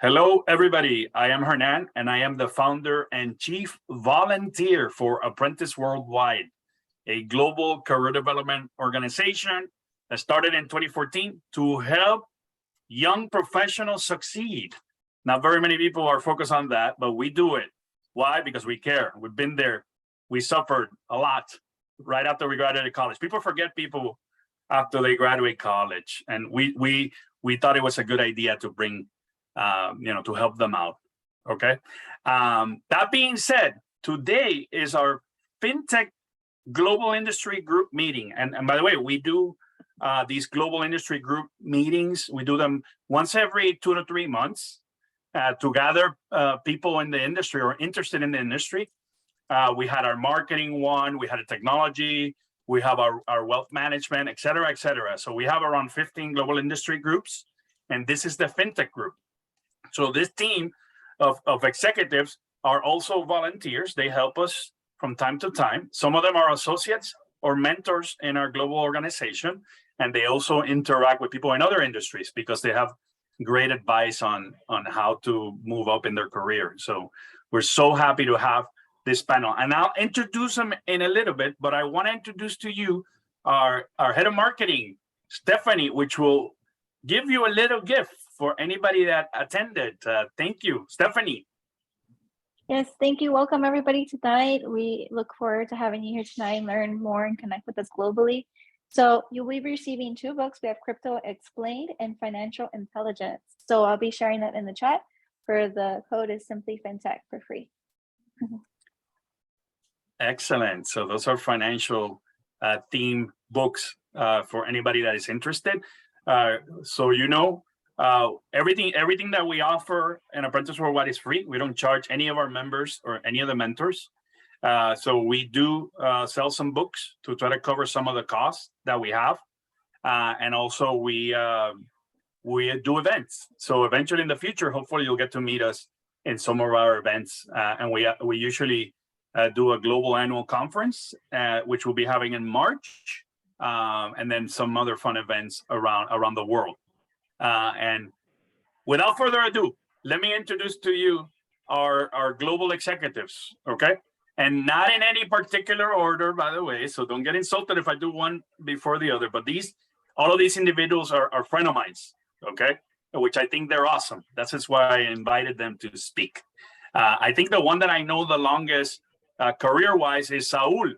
Hello, everybody. I am Hernan, and I am the founder and chief volunteer for Apprentice Worldwide, a global career development organization that started in 2014 to help young professionals succeed. Not very many people are focused on that, but we do it. Why? Because we care. We've been there. We suffered a lot right after we graduated college. People forget people after they graduate college, and we thought it was a good idea to bring to help them out. Okay. That being said, today is our FinTech Global Industry Group meeting. And by the way, we do these Global Industry Group meetings. We do them once every 2 to 3 months to gather people in the industry or interested in the industry. We had our marketing one, we had a technology, we have our wealth management, et cetera, et cetera. So we have around 15 global industry groups, and this is the FinTech group. So this team of executives are also volunteers. They help us from time to time. Some of them are associates or mentors in our global organization, and they also interact with people in other industries because they have great advice on how to move up in their career. So we're so happy to have this panel. And I'll introduce them in a little bit, but I want to introduce to you our head of marketing, Stephanie, which will give you a little gift for anybody that attended. Thank you, Stephanie. Yes, thank you. Welcome everybody tonight. We look forward to having you here tonight and learn more and connect with us globally. So you'll be receiving 2 books. We have Crypto Explained and Financial Intelligence. So I'll be sharing that in the chat. For the code is simply FinTech for free. Excellent. So those are financial theme books for anybody that is interested. So everything that we offer in Apprentice Worldwide is free. We don't charge any of our members or any of the mentors. So we do sell some books to try to cover some of the costs that we have. And also we do events. So eventually in the future, hopefully you'll get to meet us in some of our events. And we usually do a global annual conference, which we'll be having in March, and then some other fun events around the world. And without further ado, let me introduce to you our global executives, okay? And not in any particular order, by the way, so don't get insulted if I do one before the other, but all of these individuals are friends of mine, okay? Which I think they're awesome. That's just why I invited them to speak. I think the one that I know the longest career-wise is Saul.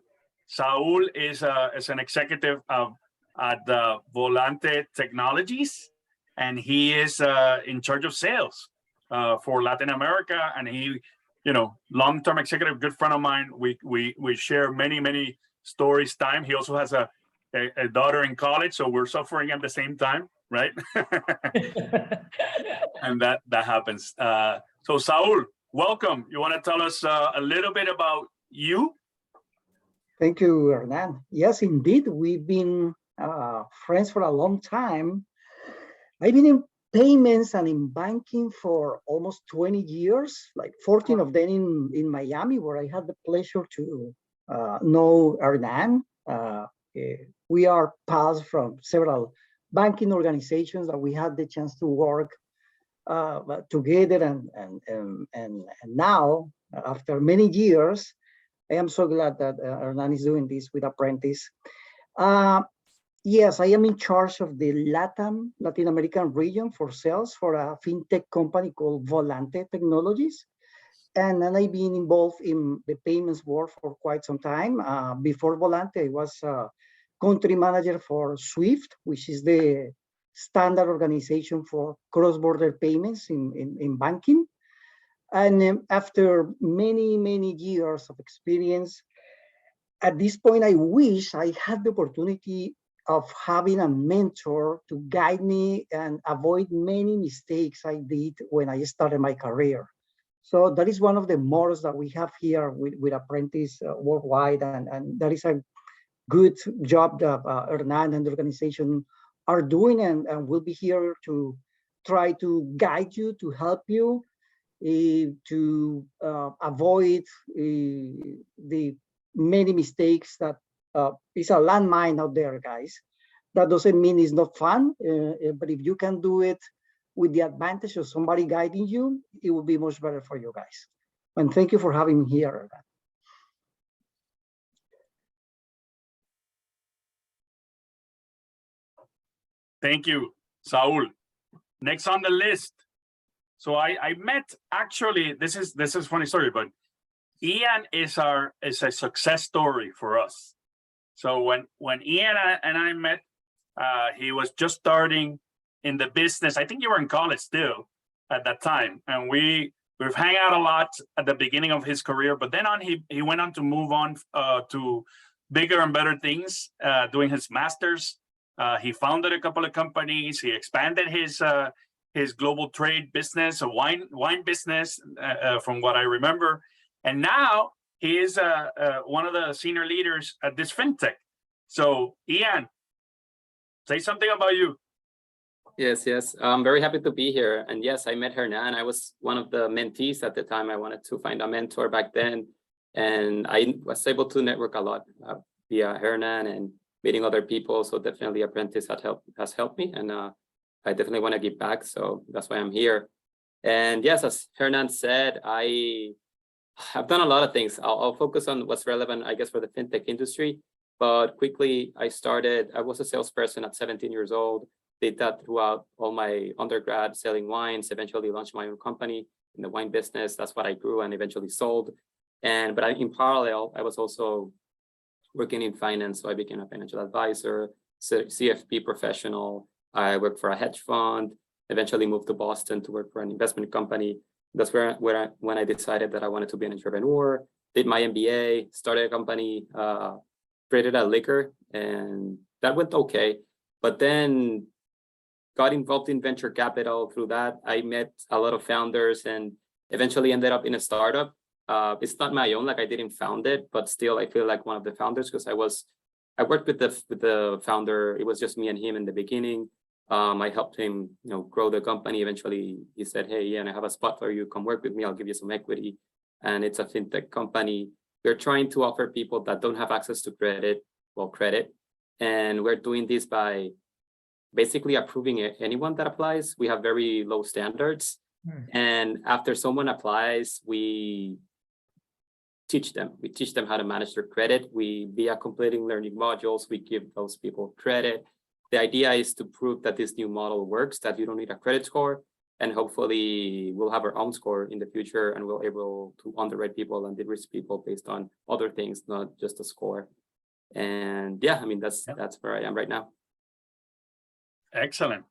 Saul is an executive at the Volante Technologies, and he is in charge of sales for Latin America. And he, long-term executive, good friend of mine. We share many stories. He also has a daughter in college, so we're suffering at the same time, right? And that happens. So Saul, welcome. You want to tell us a little bit about you? Thank you, Hernan. Yes, indeed, we've been friends for a long time. I've been in payments and in banking for almost 20 years, like 14 of them in Miami, where I had the pleasure to know Hernan. We are pals from several banking organizations that we had the chance to work together. And now, after many years, I am so glad that Hernan is doing this with Apprentice. Yes, I am in charge of the Latin American region for sales for a fintech company called Volante Technologies. And then I've been involved in the payments world for quite some time. Before Volante, I was country manager for SWIFT, which is the standard organization for cross-border payments in banking. And after many years of experience, at this point, I wish I had the opportunity of having a mentor to guide me and avoid many mistakes I did when I started my career. So that is one of the models that we have here with Apprentice Worldwide, and that is a good job that Hernan and the organization are doing, and we'll be here to try to guide you, to help you, to avoid the many mistakes that is a landmine out there, guys. That doesn't mean it's not fun, but if you can do it with the advantage of somebody guiding you, it will be much better for you guys. And thank you for having me here. Thank you, Saul. Next on the list. So I met, actually, this is a funny story, but Ian is a success story for us. So when Ian and I met, he was just starting in the business. I think you were in college still at that time, and we've hung out a lot at the beginning of his career. But then he went on to move on to bigger and better things, doing his master's. He founded a couple of companies. He expanded his global trade business, a wine business, from what I remember. And now he is one of the senior leaders at this fintech. So Ian, say something about you. Yes. I'm very happy to be here. And yes, I met Hernan. I was one of the mentees at the time. I wanted to find a mentor back then. And I was able to network a lot via Hernan and meeting other people. So definitely Apprentice has helped me. And I definitely want to give back. So that's why I'm here. And yes, as Hernan said, I've done a lot of things. I'll focus on what's relevant, I guess, for the fintech industry. But quickly, I was a salesperson at 17 years old. Did that throughout all my undergrad, selling wines, eventually launched my own company in the wine business. That's what I grew and eventually sold. But in parallel, I was also working in finance. So I became a financial advisor, CFP professional. I worked for a hedge fund, eventually moved to Boston to work for an investment company. That's when I decided that I wanted to be an entrepreneur, did my MBA, started a company, created a liquor, and that went okay. But then got involved in venture capital. Through that, I met a lot of founders and eventually ended up in a startup. It's not my own, like I didn't found it, but still I feel like one of the founders because I worked with the founder. It was just me and him in the beginning. I helped him, grow the company. Eventually, he said, "Hey, Ian, I have a spot for you. Come work with me. I'll give you some equity." And it's a fintech company. We're trying to offer people that don't have access to credit. And we're doing this by basically approving anyone that applies. We have very low standards. And after someone applies, we teach them. We teach them how to manage their credit. Via completing learning modules, we give those people credit. The idea is to prove that this new model works, that you don't need a credit score, and hopefully we'll have our own score in the future and we'll able to underwrite people and de-risk people based on other things, not just a score. And yeah, I mean, that's where I am right now. Excellent.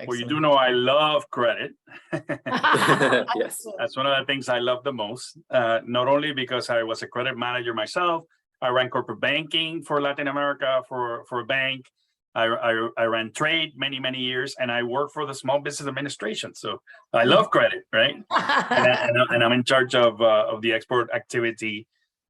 Well, you do know I love credit. Yes. That's one of the things I love the most. Not only because I was a credit manager myself, I ran corporate banking for Latin America for a bank. I ran trade many years, and I work for the Small Business Administration. So I love credit, right? and I'm in charge of the export activity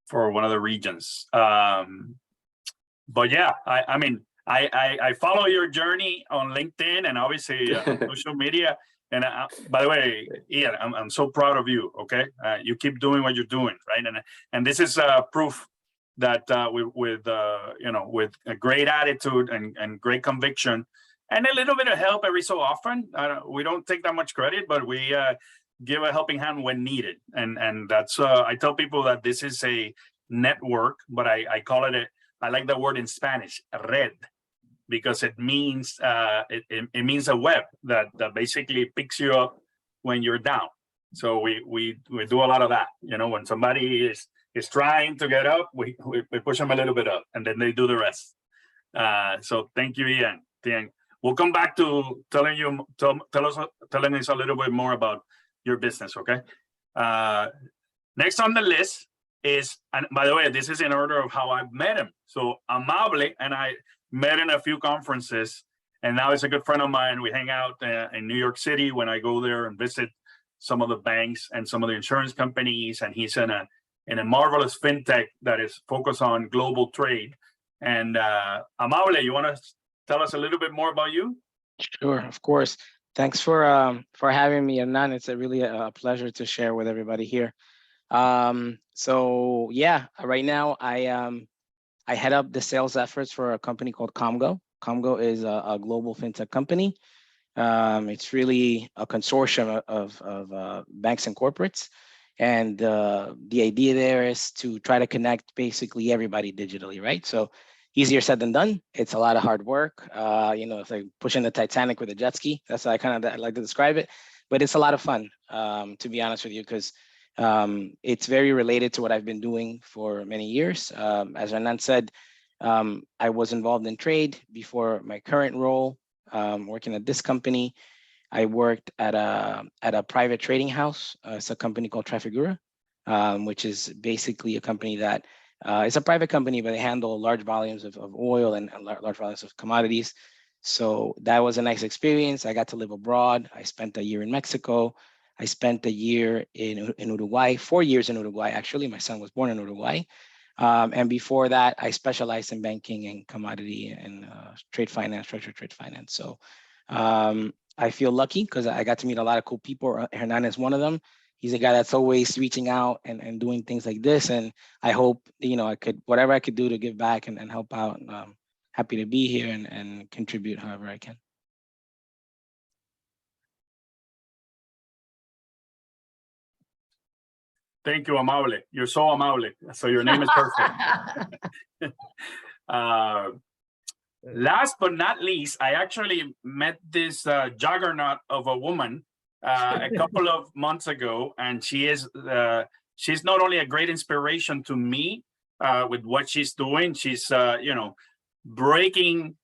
for one of the regions. But yeah, I mean, I follow your journey on LinkedIn and obviously social media. And by the way, Ian, I'm so proud of you. Okay, you keep doing what you're doing, right? And this is proof that with a great attitude and great conviction and a little bit of help every so often. We don't take that much credit, but we give a helping hand when needed. And that's I tell people that this is a network, but I call it I like the word in Spanish, red, because it means it means a web that basically picks you up when you're down. So we do a lot of that. When somebody is trying to get up, we push them a little bit up, and then they do the rest. So thank you, Ian. We'll come back to telling us a little bit more about your business. Okay. Next on the list is, and by the way, this is in order of how I've met him. So Amable and I met in a few conferences, and now he's a good friend of mine. We hang out in New York City when I go there and visit some of the banks and some of the insurance companies. And he's in a marvelous fintech that is focused on global trade. And Amable, you want to tell us a little bit more about you? Sure, of course. Thanks for having me, Hernan. It's really a pleasure to share with everybody here. So yeah, right now I head up the sales efforts for a company called Comgo. Comgo is a global fintech company, It's really a consortium of banks and corporates. And the idea there is to try to connect basically everybody digitally, right? So easier said than done. It's a lot of hard work. It's like pushing the Titanic with a jet ski. That's how I like to describe it. But it's a lot of fun, to be honest with you, because it's very related to what I've been doing for many years. As Hernan said, I was involved in trade before my current role, working at this company. I worked at a private trading house. It's a company called Trafigura, which is basically a company that it's a private company, but they handle large volumes of oil and large volumes of commodities. So that was a nice experience. I got to live abroad. I spent a year in Mexico. I spent a year in Uruguay, 4 years in Uruguay, actually. My son was born in Uruguay. And before that, I specialized in banking and commodity and trade finance, structured trade finance. So I feel lucky because I got to meet a lot of cool people. Hernan is one of them. He's a guy that's always reaching out and doing things like this. And I hope, whatever I could do to give back and help out. Happy to be here and contribute however I can. Thank you, Amable. You're so amable. So your name is perfect. Last but not least, I actually met this juggernaut of a woman a couple of months ago, and she's not only a great inspiration to me with what she's doing. She's breaking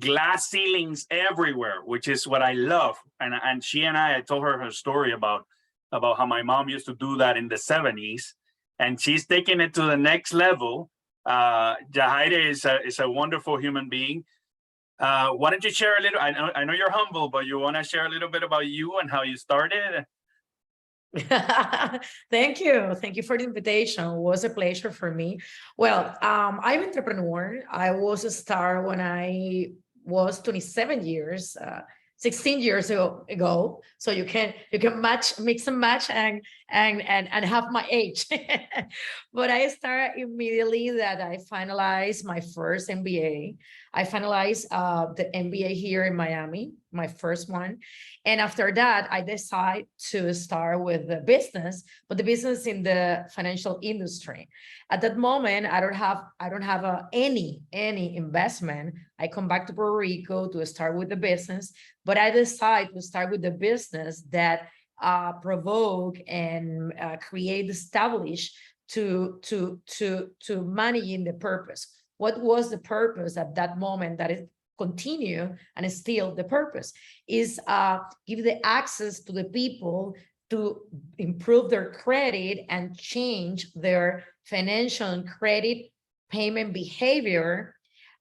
glass ceilings everywhere, which is what I love. And she and I told her story about how my mom used to do that in the 70s, and she's taking it to the next level. Jahaira is a wonderful human being. Why don't you share a little? I know you're humble, but you want to share a little bit about you and how you started? Thank you for the invitation. It was a pleasure for me. Well, I'm an entrepreneur. I was a star when I was 27 years, 16 years ago. So you can mix and match and have my age. But I started immediately that I finalized my first MBA. I finalized the MBA here in Miami, my first one. And after that, I decided to start with the business, but the business in the financial industry. At that moment, I don't have any investment. I come back to Puerto Rico to start with the business, but I decided to start with the business that provoke and establish to managing the purpose. What was the purpose at that moment that is continue and is still the purpose is give the access to the people to improve their credit and change their financial and credit payment behavior,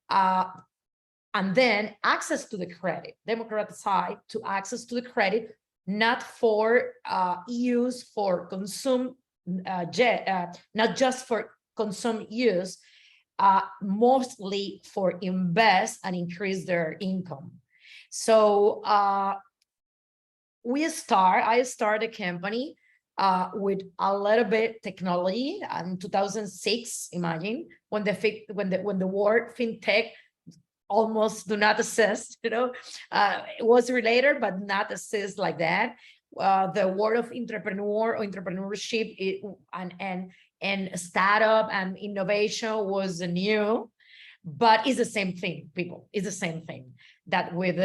and then access to the credit, democratize to access to the credit, not for use for consume, not just for consume use, mostly for invest and increase their income. So I started a company with a little bit technology in 2006. Imagine when the word fintech almost do not exist, it was related but not exist like that. The word of entrepreneur or entrepreneurship and startup and innovation was new, but it's the same thing, people. It's the same thing that with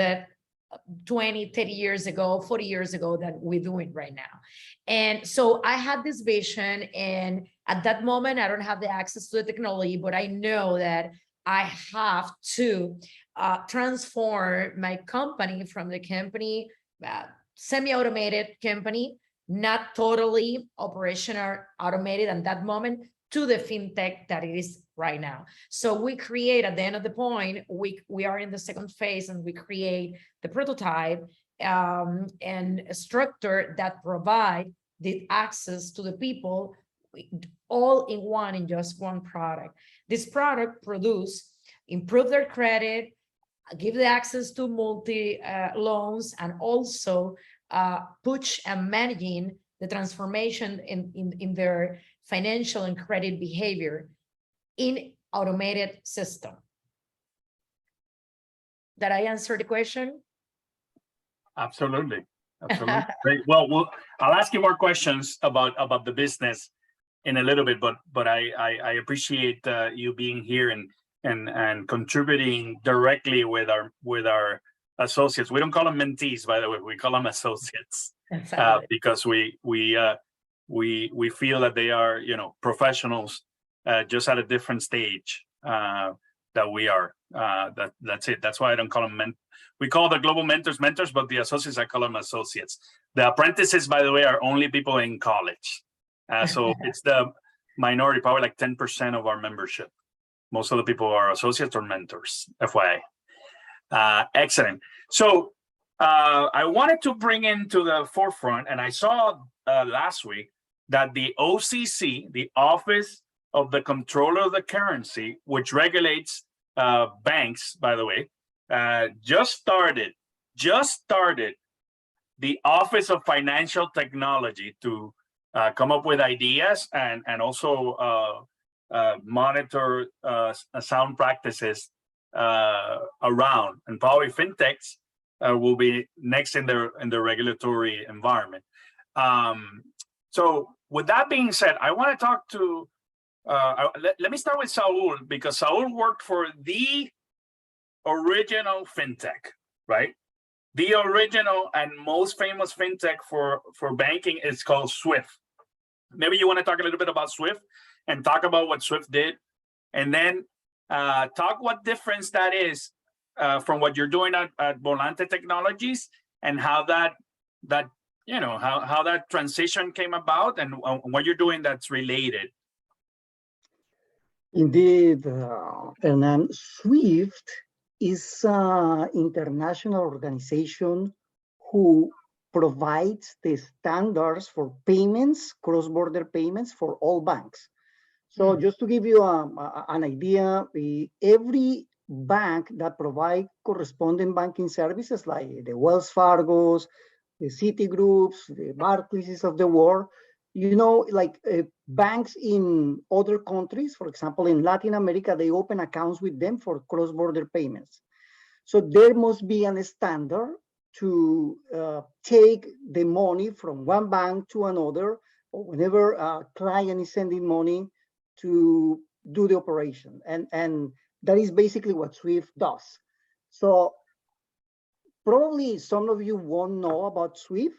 20, 30 years ago, 40 years ago that we're doing right now. And so I had this vision, and at that moment, I don't have the access to the technology, but I know that I have to transform my company from the company, semi-automated company, not totally operational automated at that moment, to the fintech that it is right now. So we create, at the end of the point, we are in the second phase, and we create the prototype and a structure that provide the access to the people all in one, in just one product. This product improve their credit, give the access to multi loans, and also push and managing the transformation in their financial and credit behavior in automated system. Did I answer the question? Absolutely. Absolutely. Great. Well, I'll ask you more questions about the business in a little bit, but I appreciate you being here and contributing directly with our associates. We don't call them mentees, by the way. We call them associates because we feel that they are, professionals just at a different stage that we are. That's it. That's why I don't call them we call the global mentors, but the associates, I call them associates. The apprentices, by the way, are only people in college. So it's the minority, probably like 10% of our membership. Most of the people are associates or mentors, FYI. Excellent. So I wanted to bring into the forefront, and I saw last week that the OCC, the Office of the Comptroller of the Currency, which regulates banks, by the way, just started the Office of Financial Technology to come up with ideas and also monitor sound practices around, and probably fintechs will be next in the regulatory environment. So with that being said, I want to talk to let me start with Saul, because Saul worked for the original fintech, right? The original and most famous fintech for banking is called Swift. Maybe you want to talk a little bit about Swift and talk about what Swift did, and then talk what difference that is from what you're doing at Volante Technologies, and how that how that transition came about, and what you're doing that's related. Indeed, Hernan, Swift is an international organization who provides the standards for payments, cross-border payments for all banks. So just to give you an idea, every bank that provides correspondent banking services, like the Wells Fargos, the Citigroups, the Barclays of the world, like banks in other countries, for example, in Latin America, they open accounts with them for cross-border payments. So there must be a standard to take the money from one bank to another, or whenever a client is sending money to do the operation. And that is basically what Swift does. So probably some of you won't know about Swift,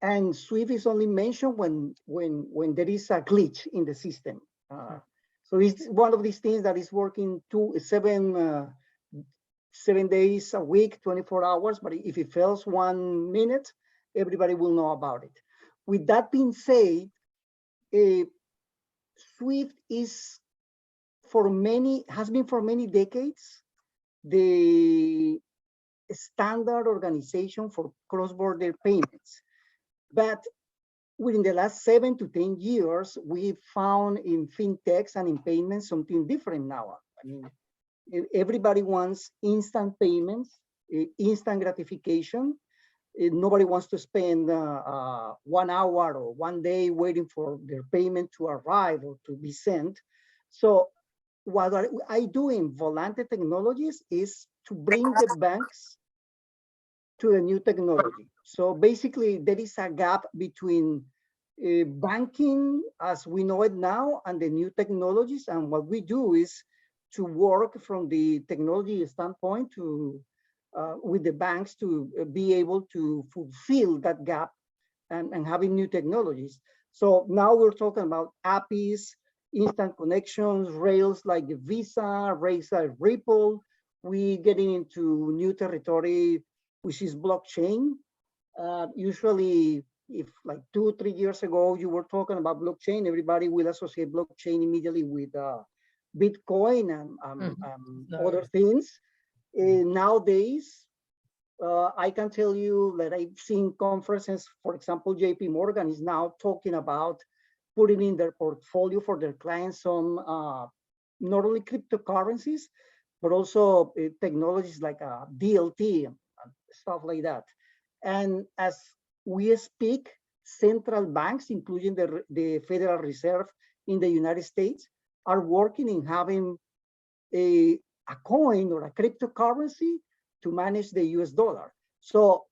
and Swift is only mentioned when there is a glitch in the system. So it's one of these things that is working 7 days a week, 24 hours, but if it fails 1 minute, everybody will know about it. With that being said, Swift has been for many decades the standard organization for cross-border payments. But within the last 7 to 10 years, we found in fintechs and in payments something different now. I mean, everybody wants instant payments, instant gratification. Nobody wants to spend 1 hour or 1 day waiting for their payment to arrive or to be sent. So what I do in Volante Technologies is to bring the banks to the new technology. So basically, there is a gap between banking as we know it now and the new technologies. And what we do is to work from the technology standpoint with the banks to be able to fulfill that gap and having new technologies. So now we're talking about APIs, instant connections, rails like Visa, rails like Ripple. We getting into new territory, which is blockchain. Usually, if like 2 or 3 years ago you were talking about blockchain, everybody will associate blockchain immediately with Bitcoin and other things. Nowadays, I can tell you that I've seen conferences, for example, JP Morgan is now talking about putting in their portfolio for their clients some not only cryptocurrencies, but also technologies like DLT and stuff like that. And as we speak, central banks, including the Federal Reserve in the United States, are working in having a coin or a cryptocurrency to manage the US dollar. So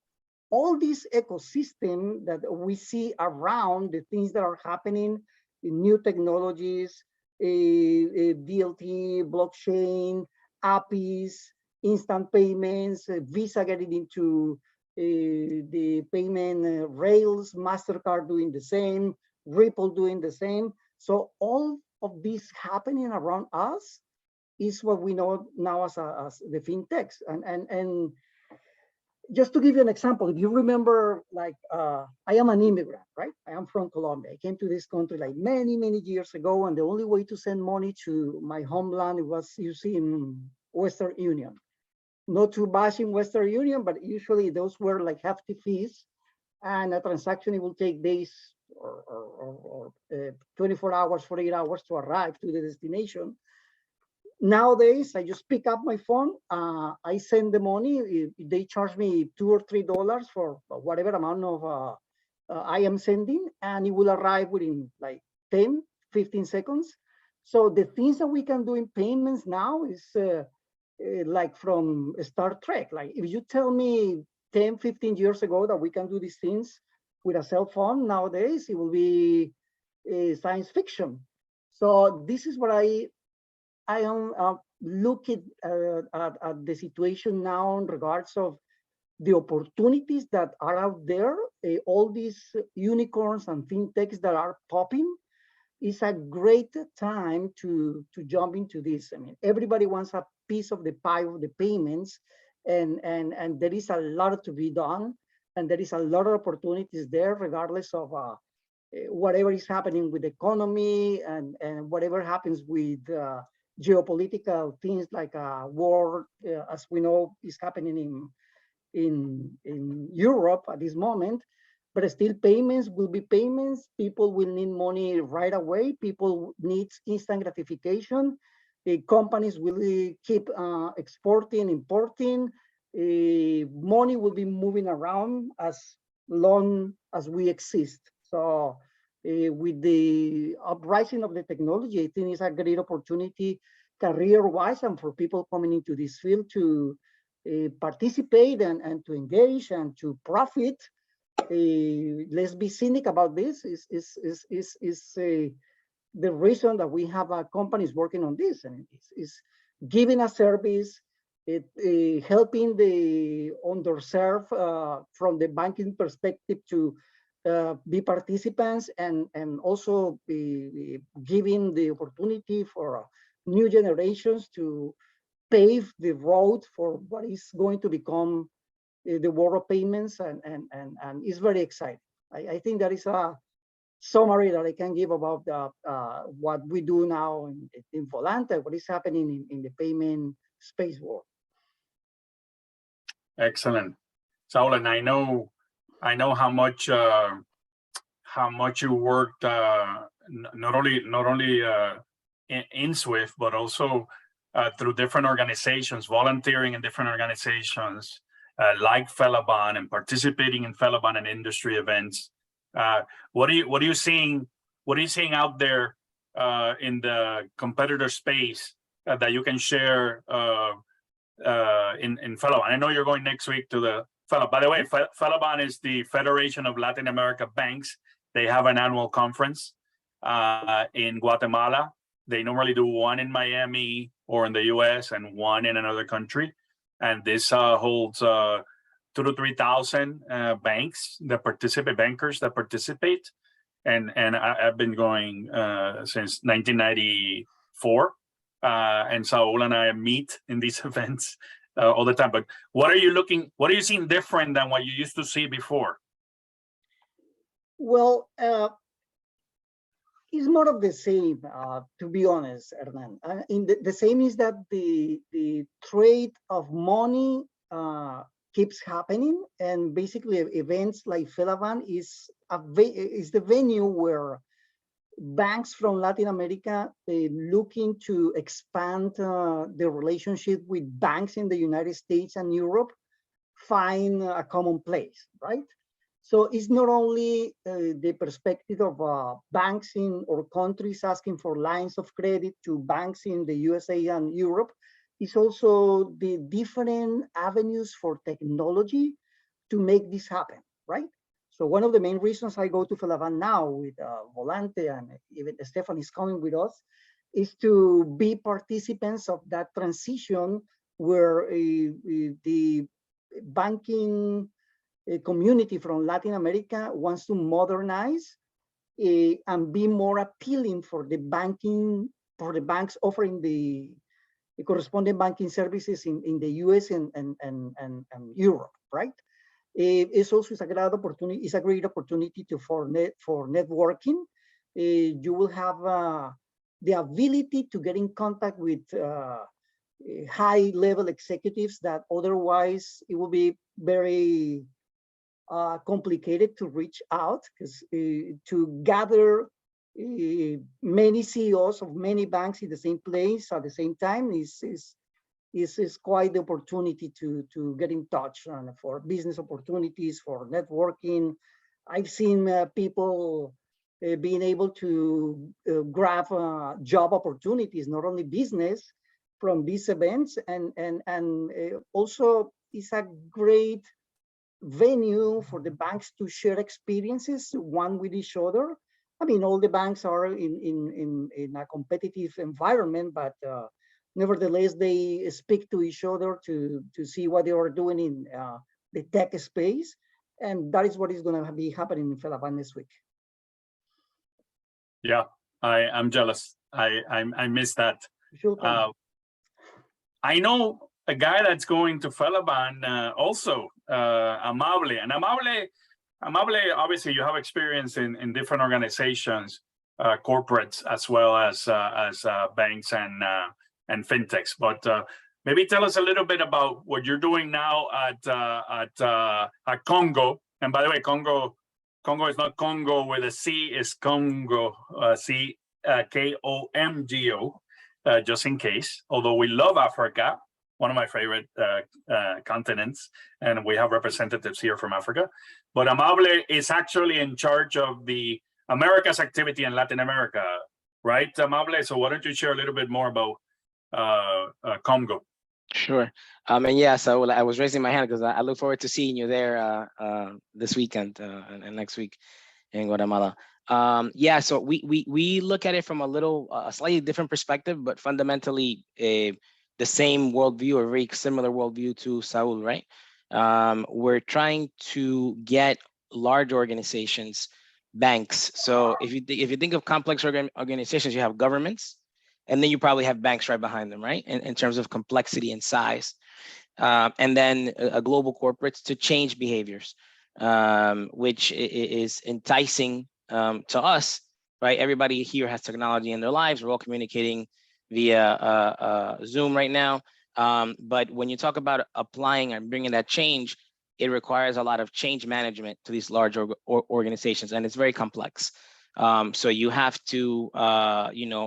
all this ecosystem that we see around the things that are happening in new technologies, DLT, blockchain, APIs, instant payments, Visa getting into the payment rails, MasterCard doing the same, Ripple doing the same. So all of this happening around us is what we know now as the fintechs. And just to give you an example, if you remember, like, I am an immigrant, right? I am from Colombia. I came to this country like many, many years ago, and the only way to send money to my homeland was usually in Western Union. Not to bash in Western Union, but usually those were like hefty fees, and a transaction, it will take days or 24 hours, 48 hours to arrive to the destination. Nowadays, I just pick up my phone, I send the money. They charge me $2 or $3 for whatever amount of I am sending, and it will arrive within like 10, 15 seconds. So the things that we can do in payments now is like from Star Trek. Like if you tell me 10, 15 years ago that we can do these things with a cell phone, nowadays it will be science fiction. So this is what I am looking at the situation now in regards of the opportunities that are out there, all these unicorns and fintechs that are popping. Is a great time to jump into this. I mean, everybody wants a piece of the pie of the payments, and there is a lot to be done, and there is a lot of opportunities there, regardless of whatever is happening with the economy and whatever happens with geopolitical things like war, as we know, is happening in Europe at this moment. But still, payments will be payments. People will need money right away. People need instant gratification. Companies will keep exporting, importing. Money will be moving around as long as we exist. So with the uprising of the technology, I think it's a great opportunity career-wise and for people coming into this field to participate and to engage and to profit. Let's be cynic about this. Is the reason that we have companies working on this, and is giving a service, helping the underserved from the banking perspective to be participants, and also be giving the opportunity for new generations to pave the road for what is going to become the world of payments, and it's very exciting. I think that is a summary that I can give about what we do now in Volante, what is happening in the payment space world. Excellent, Saul, and I know how much you worked not only in Swift, but also through different organizations, volunteering in different organizations. Like Felabon, and participating in Felabon and industry events. What are you seeing? What are you seeing out there in the competitor space that you can share in Felabon? I know you're going next week to the Felabon. By the way, Felabon is the Federation of Latin America Banks. They have an annual conference in Guatemala. They normally do one in Miami or in the US and one in another country. And this holds 2,000 to 3,000 bankers that participate. And I've been going since 1994. And Saul and I meet in these events all the time. But what are you seeing different than what you used to see before? Well, it's more of the same, to be honest, Hernan. The same is that the trade of money keeps happening, and basically events like Felabon is the venue where banks from Latin America looking to expand the relationship with banks in the United States and Europe find a common place, right? So it's not only the perspective of banks in or countries asking for lines of credit to banks in the USA and Europe. It's also the different avenues for technology to make this happen, right? So one of the main reasons I go to Felaban now with Volante, and even Stefan is coming with us, is to be participants of that transition where the banking community from Latin America wants to modernize and be more appealing for the banks offering the corresponding banking services in the US and Europe, right? It's also a great opportunity. It's a great opportunity for networking. You will have the ability to get in contact with high-level executives that otherwise it will be very complicated to reach out, because to gather many CEOs of many banks in the same place at the same time is quite the opportunity to get in touch for business opportunities, for networking. I've seen people being able to grab job opportunities, not only business, from these events, and also it's a great venue for the banks to share experiences one with each other. I mean, all the banks are in a competitive environment, but nevertheless, they speak to each other to see what they are doing in the tech space. And that is what is going to be happening in Felaban this week. Yeah, I'm jealous. I miss that. Sure. I know a guy that's going to Felaban also, Amable. And Amable, obviously you have experience in different organizations, corporates, as well as banks and fintechs. But maybe tell us a little bit about what you're doing now at Congo. And by the way, Congo is not Congo with a C, it's Congo, Komgo, just in case. Although we love Africa, one of my favorite continents, and we have representatives here from Africa. But Amable is actually in charge of the Americas activity in Latin America, right, Amable? So why don't you share a little bit more about Congo? Sure. And yeah, so I was raising my hand because I look forward to seeing you there this weekend and next week in Guatemala. Yeah, so we look at it from a slightly different perspective, but fundamentally the same worldview, or very similar worldview to Saul, right? We're trying to get large organizations, banks. So if you think of complex organizations, you have governments, and then you probably have banks right behind them, right? In terms of complexity and size. And then a global corporates to change behaviors, which is enticing to us, right? Everybody here has technology in their lives. We're all communicating via Zoom right now. But when you talk about applying and bringing that change, it requires a lot of change management to these large organizations, and it's very complex. So you have to,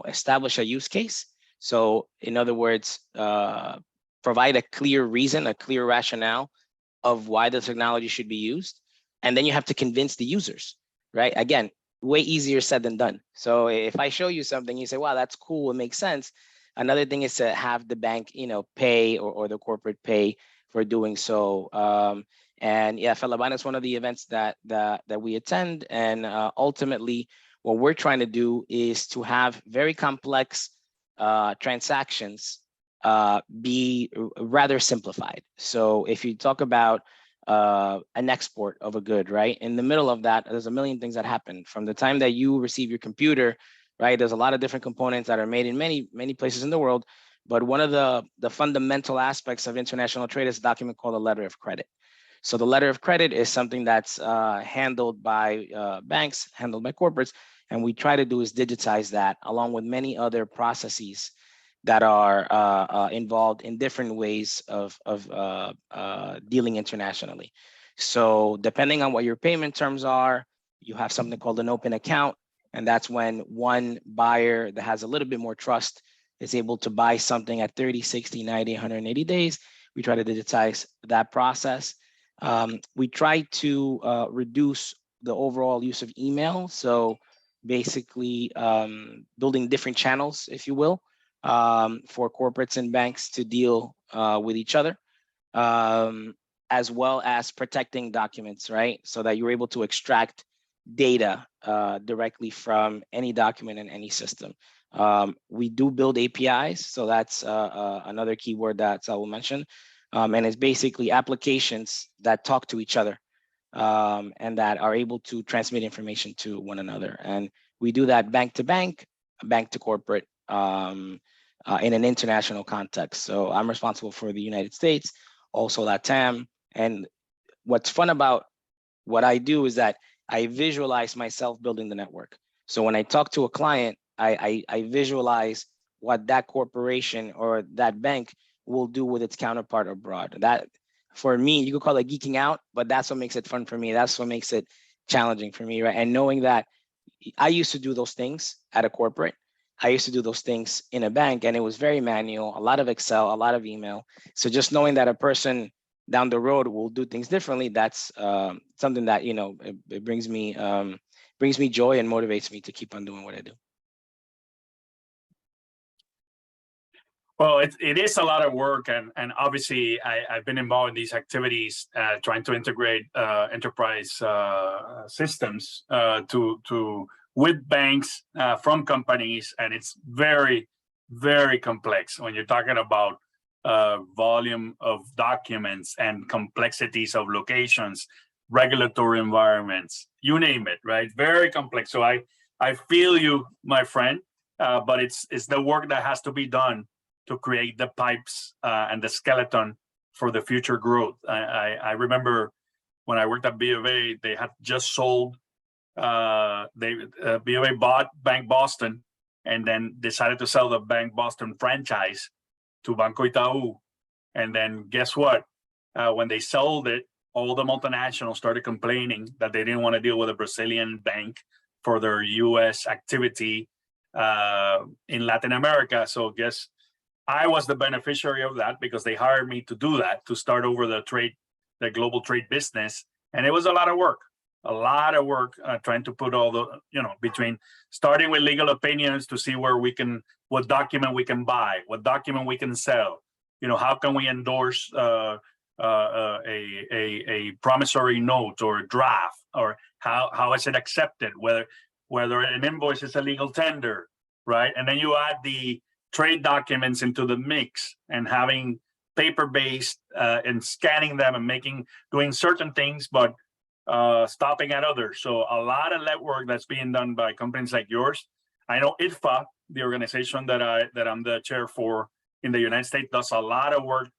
establish a use case. So in other words, provide a clear reason, a clear rationale of why the technology should be used. And then you have to convince the users, right? Again, way easier said than done. So if I show you something, you say, wow, that's cool, it makes sense. Another thing is to have the bank, pay or the corporate pay for doing so. And yeah, Felaban is one of the events that we attend. And ultimately, what we're trying to do is to have very complex transactions be rather simplified. So if you talk about an export of a good, right? In the middle of that, there's a million things that happen. From the time that you receive your computer, right? There's a lot of different components that are made in many places in the world. But one of the fundamental aspects of international trade is a document called a letter of credit. So the letter of credit is something that's handled by banks, handled by corporates. And we try to do is digitize that along with many other processes that are involved in different ways of dealing internationally. So depending on what your payment terms are, you have something called an open account. And that's when one buyer that has a little bit more trust is able to buy something at 30, 60, 90, 180 days. We try to digitize that process. We try to reduce the overall use of email. So basically building different channels, if you will, for corporates and banks to deal with each other. as well as protecting documents, right? So that you're able to extract data directly from any document in any system. We do build APIs, so that's another keyword that I will mention. And it's basically applications that talk to each other and that are able to transmit information to one another. And we do that bank to corporate in an international context. So I'm responsible for the United States, also LATAM. And what's fun about what I do is that I visualize myself building the network. So when I talk to a client, I visualize what that corporation or that bank will do with its counterpart abroad. That, for me, you could call it geeking out, but that's what makes it fun for me. That's what makes it challenging for me, right? And knowing that I used to do those things at a corporate, I used to do those things in a bank, and it was very manual, a lot of Excel, a lot of email. So just knowing that a person down the road will do things differently, that's something that, you know, it brings me joy and motivates me to keep on doing what I do. Well, it is a lot of work, and obviously I've been involved in these activities, trying to integrate enterprise systems with banks from companies, and it's very, very complex when you're talking about volume of documents and complexities of locations, regulatory environments, you name it, right? Very complex. So I feel you, my friend, but it's the work that has to be done to create the pipes and the skeleton for the future growth. I remember when I worked at B of A, they had just sold, B of A bought Bank Boston and then decided to sell the Bank Boston franchise to Banco Itaú. And then guess what? When they sold it, all the multinationals started complaining that they didn't want to deal with a Brazilian bank for their US activity in Latin America. So guess I was the beneficiary of that because they hired me to do that, to start over the global trade business. And it was a lot of work trying to put all the, between starting with legal opinions to see what document we can buy, what document we can sell, how can we endorse a promissory note or a draft, or how is it accepted, whether an invoice is a legal tender, right? And then you add the trade documents into the mix and having paper-based and scanning them and doing certain things, but stopping at others. So a lot of legwork that's being done by companies like yours. I know ITFA, the organization that I'm the chair for in the United States, does a lot of work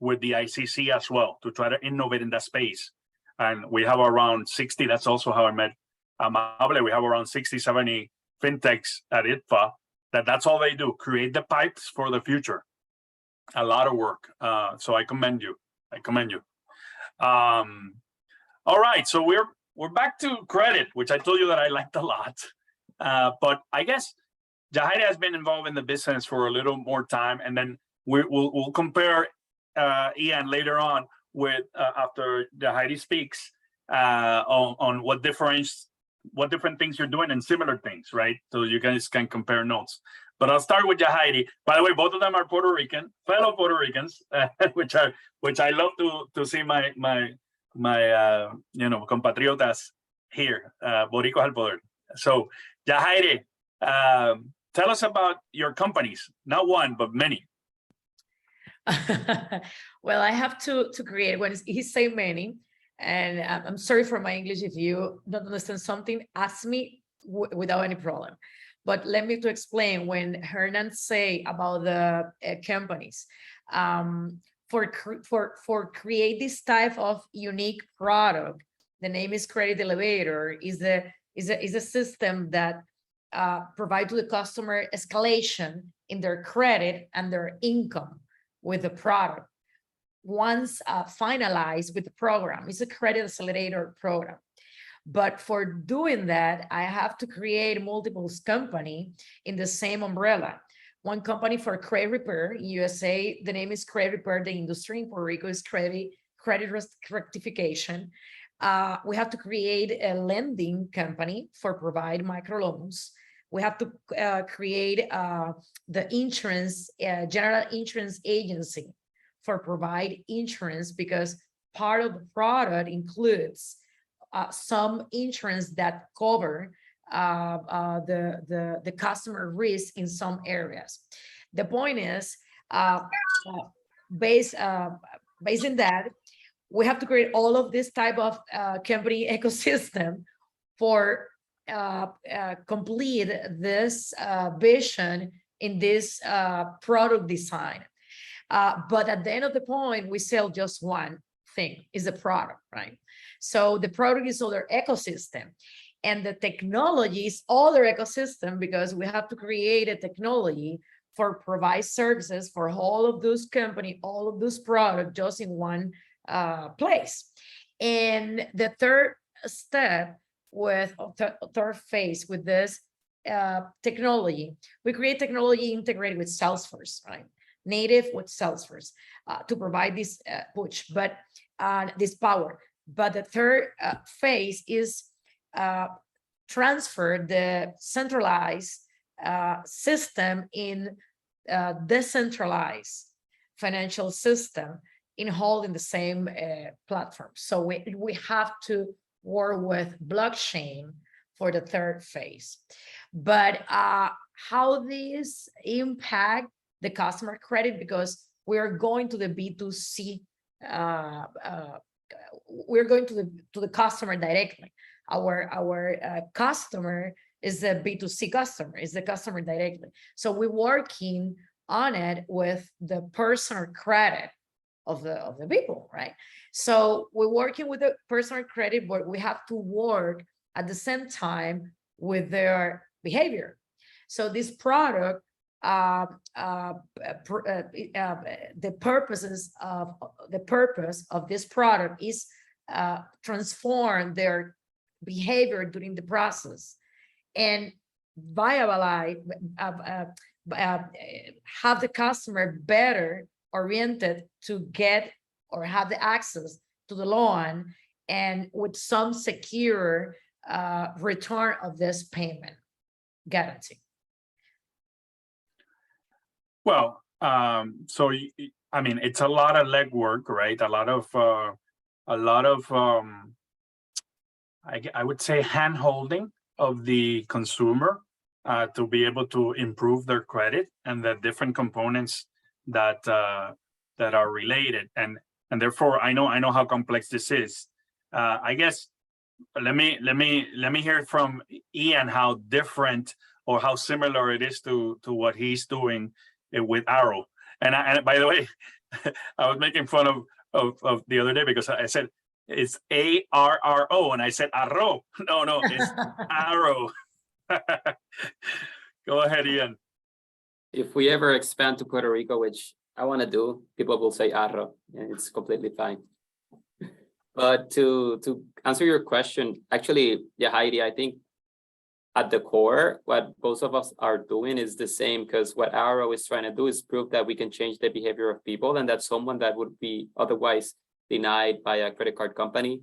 with the ICC as well to try to innovate in that space. And we have around 60, that's also how I met Amable. We have around 60, 70 fintechs at ITFA. That's all they do, create the pipes for the future. A lot of work. So I commend you. All right, so we're back to credit, which I told you that I liked a lot. But I guess Jahaire has been involved in the business for a little more time, and then we'll compare Ian later on with after Jahaire speaks on what different things you're doing and similar things, right? So you guys can compare notes. But I'll start with Jahaire. By the way, both of them are Puerto Rican, fellow Puerto Ricans, which I love to see my compatriotas here, Boricuas al Poder. So Jahaire, tell us about your companies, not one, but many. Well, I have to create, when he say many, and I'm sorry for my English. If you don't understand something, ask me without any problem. But let me to explain when Hernan say about the companies. For create this type of unique product, the name is Credit Elevator, is a system that provide to the customer escalation in their credit and their income with the product. Once finalized with the program, it's a credit accelerator program. But for doing that, I have to create multiple company in the same umbrella. One company for credit repair in USA, the name is Credit Repair. The industry in Puerto Rico is credit rectification. We have to create a lending company for provide microloans. We have to create the insurance, general insurance agency for provide insurance, because part of the product includes some insurance that cover the customer risk in some areas. The point is, based in that, we have to create all of this type of company ecosystem for complete this vision in this product design. But at the end of the point, we sell just one thing, is the product, right? So the product is other ecosystem, and the technology is other ecosystem, because we have to create a technology for provide services for all of those company, all of those products just in one place. And the third step with third phase with this technology, we create technology integrated with Salesforce, right? Native with Salesforce to provide this push, but this power. But the third phase is transfer the centralized system in decentralized financial system in holding the same platform. So we have to work with blockchain for the third phase. But how this impact the customer credit, because we're going to the B2C, we're going to the customer directly. Our customer is a B2C customer, is the customer directly. So we're working on it with the personal credit of the people, right? So we're working with the personal credit, but we have to work at the same time with their behavior. So this product, the purpose of this product is transform their behavior during the process and viabilize, have the customer better oriented to get or have the access to the loan, and with some secure return of this payment guarantee. Well, so I mean, it's a lot of legwork, right? A lot of I would say hand holding of the consumer to be able to improve their credit, and the different components that are related, and therefore I know how complex this is. I guess let me hear from Ian how different or how similar it is to what he's doing with Arrow. And by the way, I was making fun of the other day because I said it's ARRO and I said Arrow. No, it's Arrow. Go ahead, Ian. If we ever expand to Puerto Rico, which I want to do, people will say Arrow, and it's completely fine. But to answer your question, actually, yeah, Heidi, I think at the core, what both of us are doing is the same, because what Arrow is trying to do is prove that we can change the behavior of people, and that someone that would be otherwise denied by a credit card company,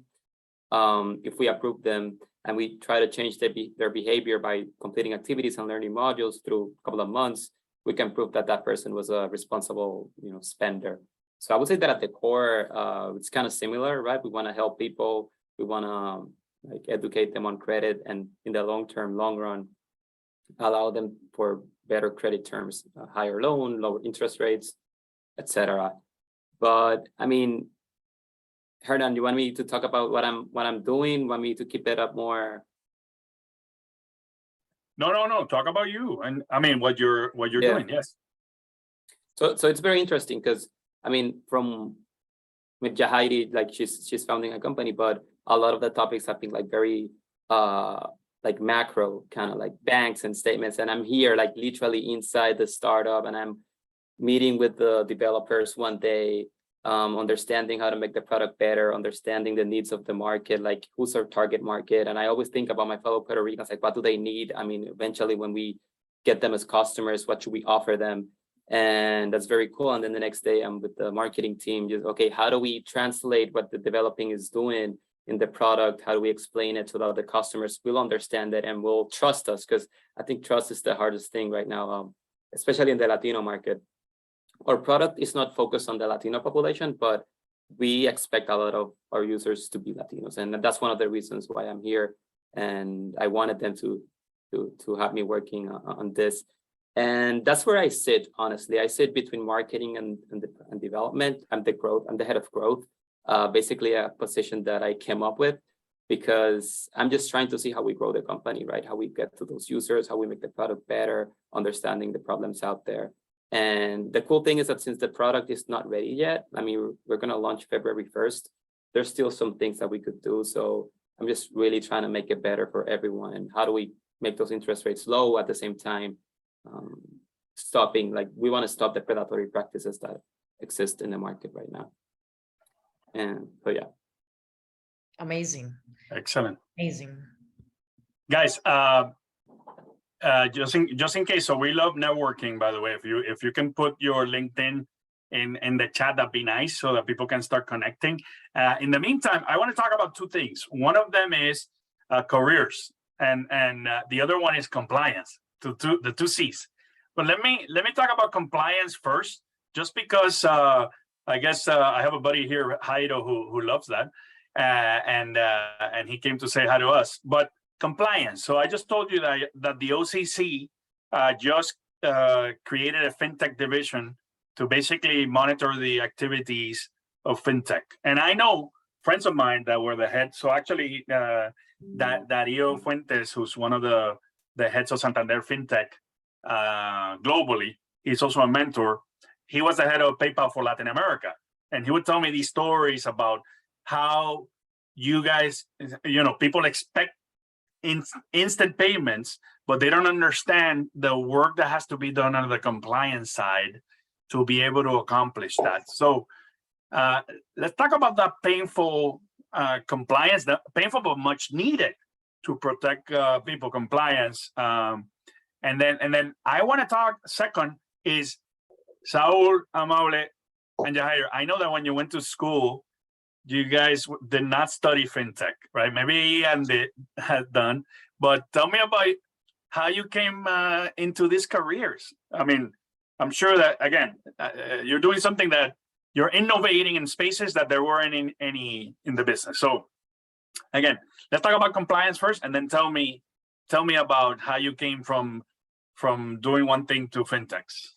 if we approve them and we try to change their behavior by completing activities and learning modules through a couple of months, we can prove that that person was a responsible, spender. So I would say that at the core, it's kind of similar, right? We want to help people. We want to educate them on credit, and in the long run, allow them for better credit terms, higher loan, lower interest rates, etc. But I mean, Hernan, you want me to talk about what I'm doing? Want me to keep it up more? No. Talk about you, and I mean what you're doing. Yes. So it's very interesting because I mean, with Jahairi, like she's founding a company, but a lot of the topics have been like very like macro, kind of like banks and statements. And I'm here like literally inside the startup, and I'm meeting with the developers one day, understanding how to make the product better, understanding the needs of the market, like who's our target market. And I always think about my fellow Puerto Ricans, like what do they need? I mean, eventually when we get them as customers, what should we offer them? And that's very cool. And then the next day I'm with the marketing team, just, okay, how do we translate what the developing is doing in the product? How do we explain it so that the customers will understand it and will trust us? Because I think trust is the hardest thing right now, especially in the Latino market. Our product is not focused on the Latino population, but we expect a lot of our users to be Latinos, and that's one of the reasons why I'm here. And I wanted them to have me working on this. And that's where I sit, honestly. I sit between marketing and development. I'm the growth. I'm the head of growth. Basically, a position that I came up with because I'm just trying to see how we grow the company, right? How we get to those users, how we make the product better, understanding the problems out there. And the cool thing is that since the product is not ready yet, I mean, we're going to launch February 1st. There's still some things that we could do. So I'm just really trying to make it better for everyone. And how do we make those interest rates low at the same time? Stopping, like, we want to stop the predatory practices that exist in the market right now. And so, yeah. Amazing. Excellent. Amazing. Guys, just in case, so we love networking, by the way. If you can put your LinkedIn in the chat, that'd be nice, so that people can start connecting. In the meantime, I want to talk about two things. One of them is careers, and the other one is compliance. The two C's. But let me talk about compliance first, just because I guess I have a buddy here, Jairo, who loves that, and he came to say hi to us. But compliance. So I just told you that the OCC just created a fintech division to basically monitor the activities of fintech. And I know friends of mine that were the head. So actually, Dario Fuentes, who's one of the heads of Santander Fintech globally, he's also a mentor. He was the head of PayPal for Latin America. And he would tell me these stories about how you guys, people expect instant payments, but they don't understand the work that has to be done on the compliance side to be able to accomplish that. So let's talk about that painful compliance, that painful but much needed to protect people compliance. And then I want to talk second is Saul, Amaule, and Jair. I know that when you went to school, you guys did not study fintech, right? Maybe Ian had done, but tell me about how you came into these careers. I mean, I'm sure that, again, you're doing something that you're innovating in spaces that there weren't any in the business. So again, let's talk about compliance first, and then tell me about how you came from doing one thing to fintechs.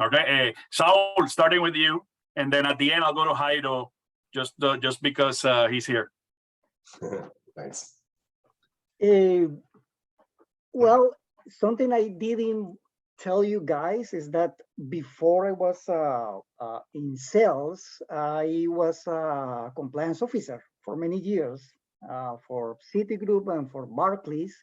Okay, Saul, starting with you, and then at the end I'll go to Jairo, just because he's here. Thanks. Well, something I didn't tell you guys is that before I was in sales, I was a compliance officer for many years for Citigroup and for Barclays.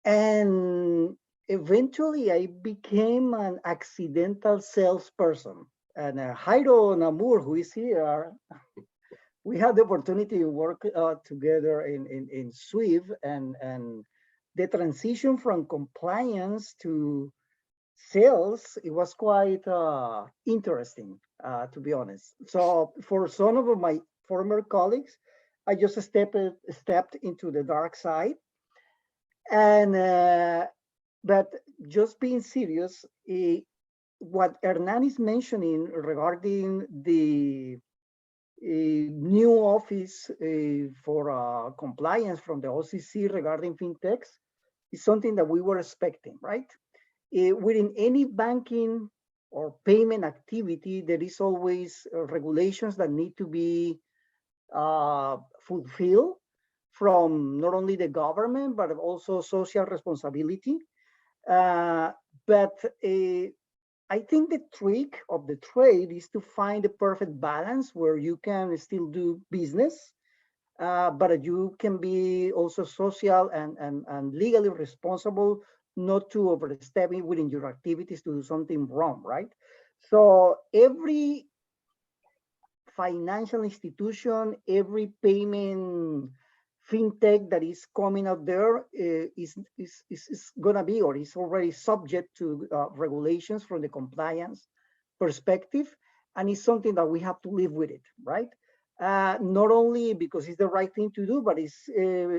And eventually I became an accidental salesperson. And Jairo Namur, who is here, we had the opportunity to work together in SWIFT, and the transition from compliance to sales, it was quite interesting, to be honest. So for some of my former colleagues, I just stepped into the dark side. And but just being serious, what Hernan is mentioning regarding the new office for compliance from the OCC regarding fintechs is something that we were expecting, right? Within any banking or payment activity, there is always regulations that need to be fulfilled from not only the government, but also social responsibility. But I think the trick of the trade is to find the perfect balance where you can still do business, but you can be also social and legally responsible, not to overstep within your activities to do something wrong, right? So every financial institution, every payment fintech that is coming out there is gonna be, or is already subject to regulations from the compliance perspective, and it's something that we have to live with it, right? Not only because it's the right thing to do, but it's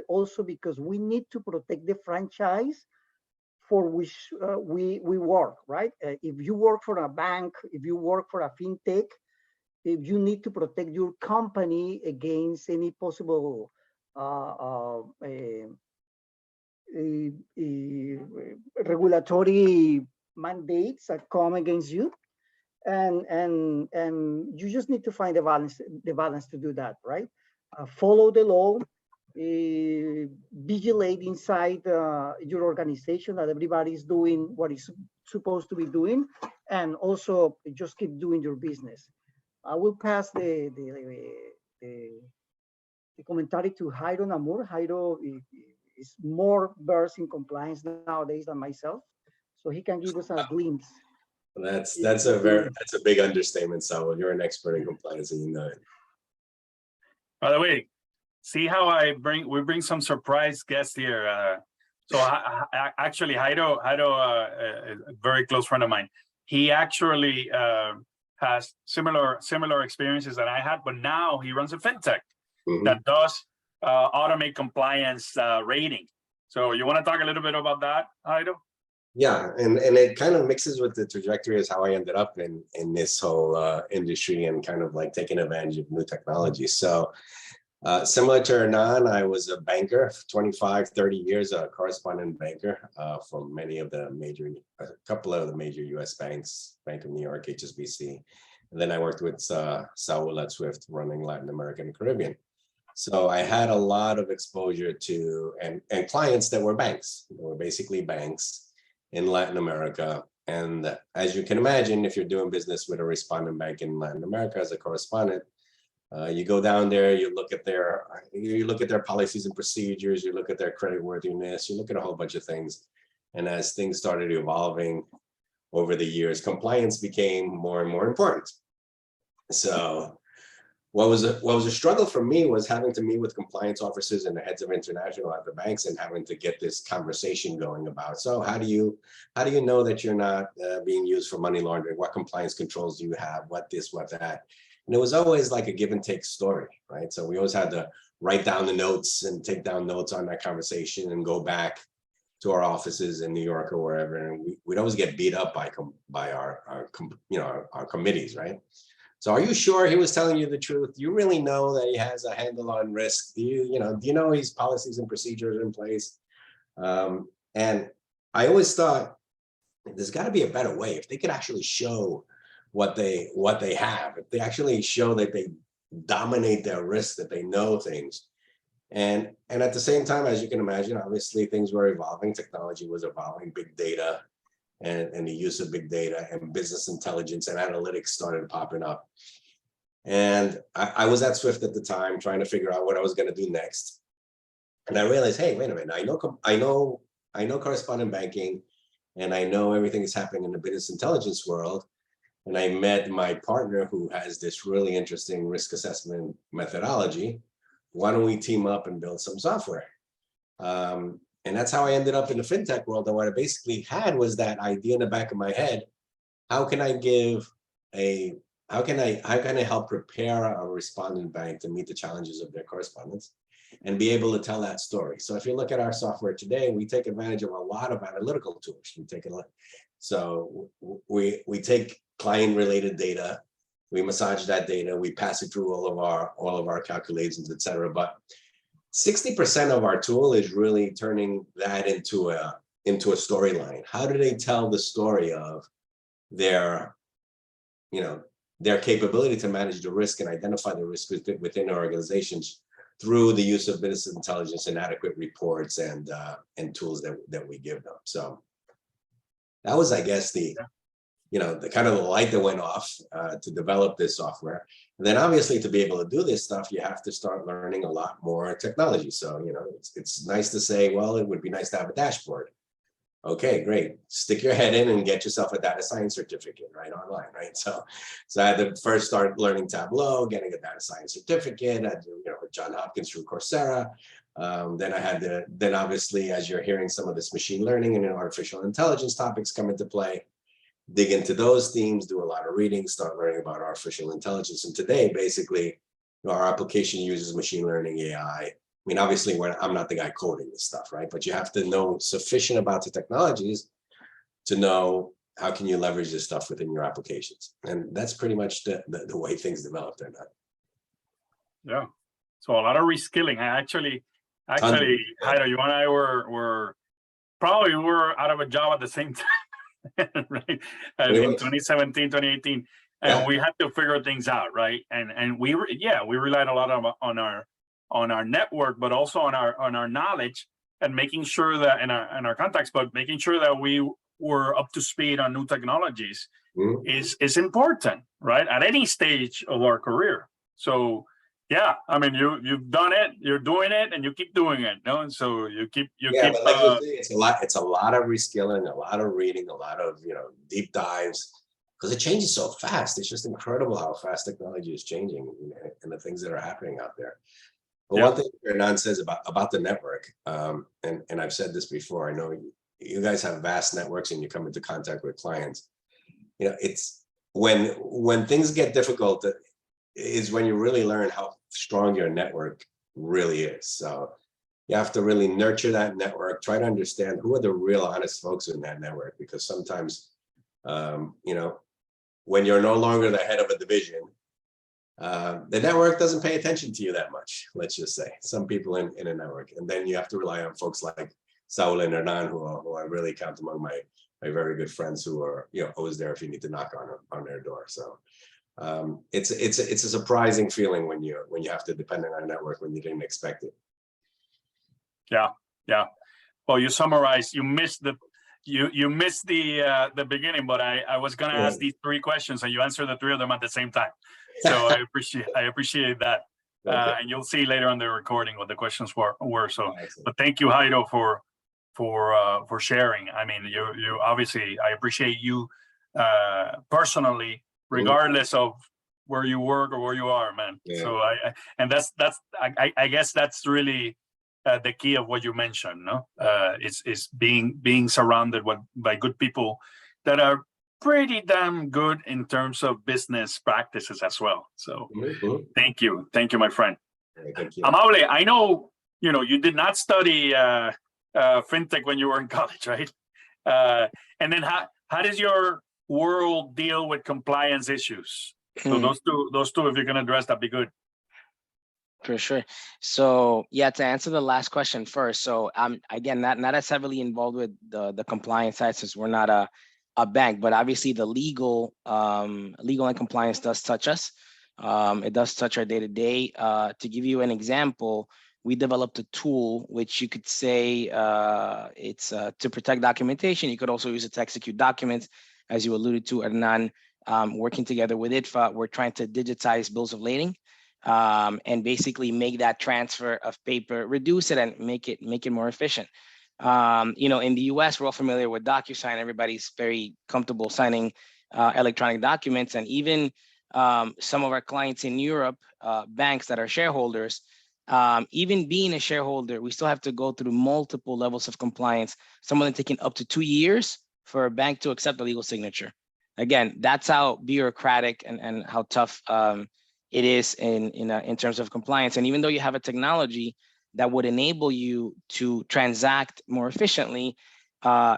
also because we need to protect the franchise for which we work, right? If you work for a bank, if you work for a fintech, if you need to protect your company against any possible regulatory mandates that come against you, and you just need to find the balance to do that, right? Follow the law, vigilate inside your organization that everybody is doing what is supposed to be doing, and also just keep doing your business. I will pass the commentary to Jairo Namur. Jairo is more versed in compliance nowadays than myself, so he can give us a glimpse. That's a big understatement, Saul. You're an expert in compliance, and you know it. By the way, see how we bring some surprise guests here. So actually, Jairo, a very close friend of mine, he actually has similar experiences that I had, but now he runs a fintech that does automate compliance rating. So you want to talk a little bit about that, Jairo? Yeah, and it kind of mixes with the trajectory as how I ended up in this whole industry and kind of like taking advantage of new technology. So similar to Hernan, I was a banker, 25, 30 years, a correspondent banker for a couple of the major US banks, Bank of New York, HSBC. And then I worked with Saul at Swift running Latin America and Caribbean. So I had a lot of exposure to, and clients that were banks, they were basically banks in Latin America. And as you can imagine, if you're doing business with a respondent bank in Latin America as a correspondent, you go down there, you look at their policies and procedures, you look at their creditworthiness, you look at a whole bunch of things. And as things started evolving over the years, compliance became more and more important. So what was a struggle for me was having to meet with compliance officers and the heads of international at the banks and having to get this conversation going about, so how do you know that you're not being used for money laundering? What compliance controls do you have? What this, what that? And it was always like a give and take story, right? So we always had to write down the notes and take down notes on that conversation and go back to our offices in New York or wherever, and we'd always get beat up by our committees, right? So are you sure he was telling you the truth? Do you really know that he has a handle on risk? Do you know his policies and procedures in place? And I always thought there's got to be a better way. If they could actually show what they have, if they actually show that they dominate their risk, that they know things. And at the same time, as you can imagine, obviously things were evolving, technology was evolving, big data and the use of big data and business intelligence and analytics started popping up. And I was at Swift at the time trying to figure out what I was going to do next. And I realized, hey, wait a minute, I know correspondent banking, and I know everything is happening in the business intelligence world. And I met my partner who has this really interesting risk assessment methodology. Why don't we team up and build some software? And that's how I ended up in the fintech world. And what I basically had was that idea in the back of my head: how can I help prepare a respondent bank to meet the challenges of their correspondents and be able to tell that story? So if you look at our software today, we take advantage of a lot of analytical tools. We take client-related data, we massage that data, we pass it through all of our calculations, et cetera. But 60% of our tool is really turning that into a storyline. How do they tell the story of their capability to manage the risk and identify the risk within our organizations through the use of business intelligence and adequate reports and tools that we give them? So that was, I guess, the kind of the light that went off to develop this software. And then obviously to be able to do this stuff, you have to start learning a lot more technology. So, it's nice to say, well, it would be nice to have a dashboard. Okay, great. Stick your head in and get yourself a data science certificate right online, right? So I had to first start learning Tableau, getting a data science certificate, with John Hopkins through Coursera. Then obviously, as you're hearing some of this machine learning and artificial intelligence topics come into play, dig into those themes, do a lot of reading, start learning about artificial intelligence. And today, basically, our application uses machine learning, AI. I mean, obviously, I'm not the guy coding this stuff, right? But you have to know sufficient about the technologies to know how can you leverage this stuff within your applications? And that's pretty much the way things developed or not. Yeah. So a lot of reskilling. Actually, Yeah. Jairo, you and I were probably out of a job at the same time, right? Pretty In much. 2017, 2018. And Yeah. we had to figure things out, right? And we relied a lot on our network, but also on our knowledge and making sure that in our contacts, but making sure that we were up to speed on new technologies is important, right? At any stage of our career. So yeah, I mean, you've done it, you're doing it, and you keep doing it, no? And so you keep. But like you say, it's a lot of reskilling, a lot of reading, a lot of deep dives, because it changes so fast. It's just incredible how fast technology is changing and the things that are happening out there. But one thing Hernan says about the network, and I've said this before, I know you guys have vast networks and you come into contact with clients. It's when things get difficult is when you really learn how strong your network really is. So you have to really nurture that network, try to understand who are the real honest folks in that network, because sometimes, when you're no longer the head of a division, the network doesn't pay attention to you that much, let's just say. Some people in a network, and then you have to rely on folks like Saul and Hernan, who I really count among my very good friends, who are always there if you need to knock on their door. So it's a surprising feeling when you have to depend on a network when you didn't expect it. Yeah. Well, you summarized. You missed the beginning, but I was gonna ask these 3 questions, and you answered the 3 of them at the same time. So I appreciate that. Okay. And you'll see later on the recording what the questions were. So, Excellent. but thank you, Jairo, for sharing. I mean, you obviously, I appreciate you personally, regardless of where you work or where you are, man. Yeah. So I guess that's really the key of what you mentioned, no? Is being surrounded by good people that are pretty damn good in terms of business practices as well. So thank you, my friend. Thank you. Amable, I know you did not study fintech when you were in college, right? And then how does your world deal with compliance issues? So those two, if you can address, that'd be good. For sure. So yeah, to answer the last question first. So again, not as heavily involved with the compliance side, since we're not a bank, but obviously the legal and compliance does touch us. It does touch our day-to-day. To give you an example, we developed a tool which you could say it's to protect documentation. You could also use it to execute documents, as you alluded to, Hernan. Working together with ITFA, we're trying to digitize bills of lading. And basically make that transfer of paper, reduce it, and make it more efficient. In the US, we're all familiar with DocuSign. Everybody's very comfortable signing electronic documents. And even some of our clients in Europe, banks that are shareholders, even being a shareholder, we still have to go through multiple levels of compliance, some of them taking up to 2 years for a bank to accept a legal signature. Again, that's how bureaucratic and how tough it is in terms of compliance. And even though you have a technology that would enable you to transact more efficiently,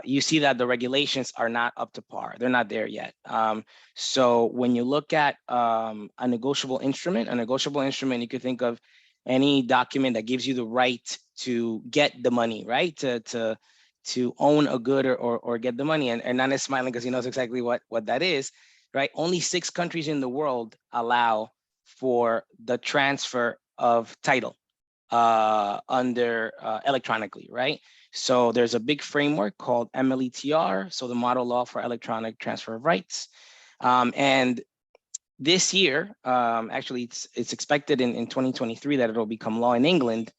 you see that the regulations are not up to par. They're not there yet. So when you look at a negotiable instrument, you could think of any document that gives you the right to get the money, right? To own a good or get the money. And Hernan is smiling because he knows exactly what that is, right? Only 6 countries in the world allow for the transfer of title under electronically, right? So there's a big framework called MLETR, so the Model Law for Electronic Transfer of Rights. And this year, actually, it's expected in 2023 that it'll become law in England.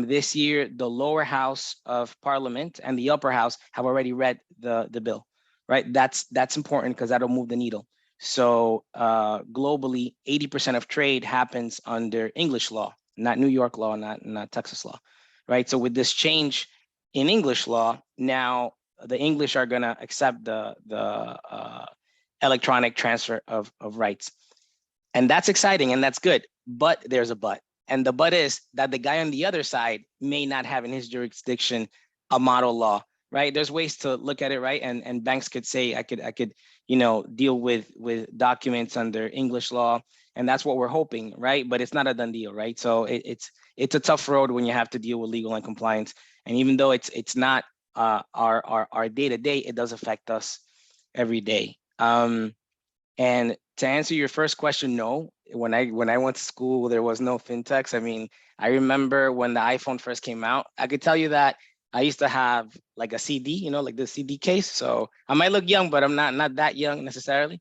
This year, the lower house of Parliament and the upper house have already read the bill, right? That's important because that'll move the needle. So globally, 80% of trade happens under English law, not New York law, not Texas law, right? So with this change in English law, now the English are gonna accept the electronic transfer of rights. And that's exciting and that's good, but there's a but. And the but is that the guy on the other side may not have in his jurisdiction a model law right? There's ways to look at it, right? And banks could say, I could, deal with documents under English law, and that's what we're hoping, right? But it's not a done deal, right? So it's a tough road when you have to deal with legal and compliance. And even though it's not our day to day, it does affect us every day. And to answer your first question, no. When I went to school, there was no fintechs. I mean, I remember when the iPhone first came out. I could tell you that I used to have like a CD, like the CD case. So I might look young, but I'm not that young necessarily.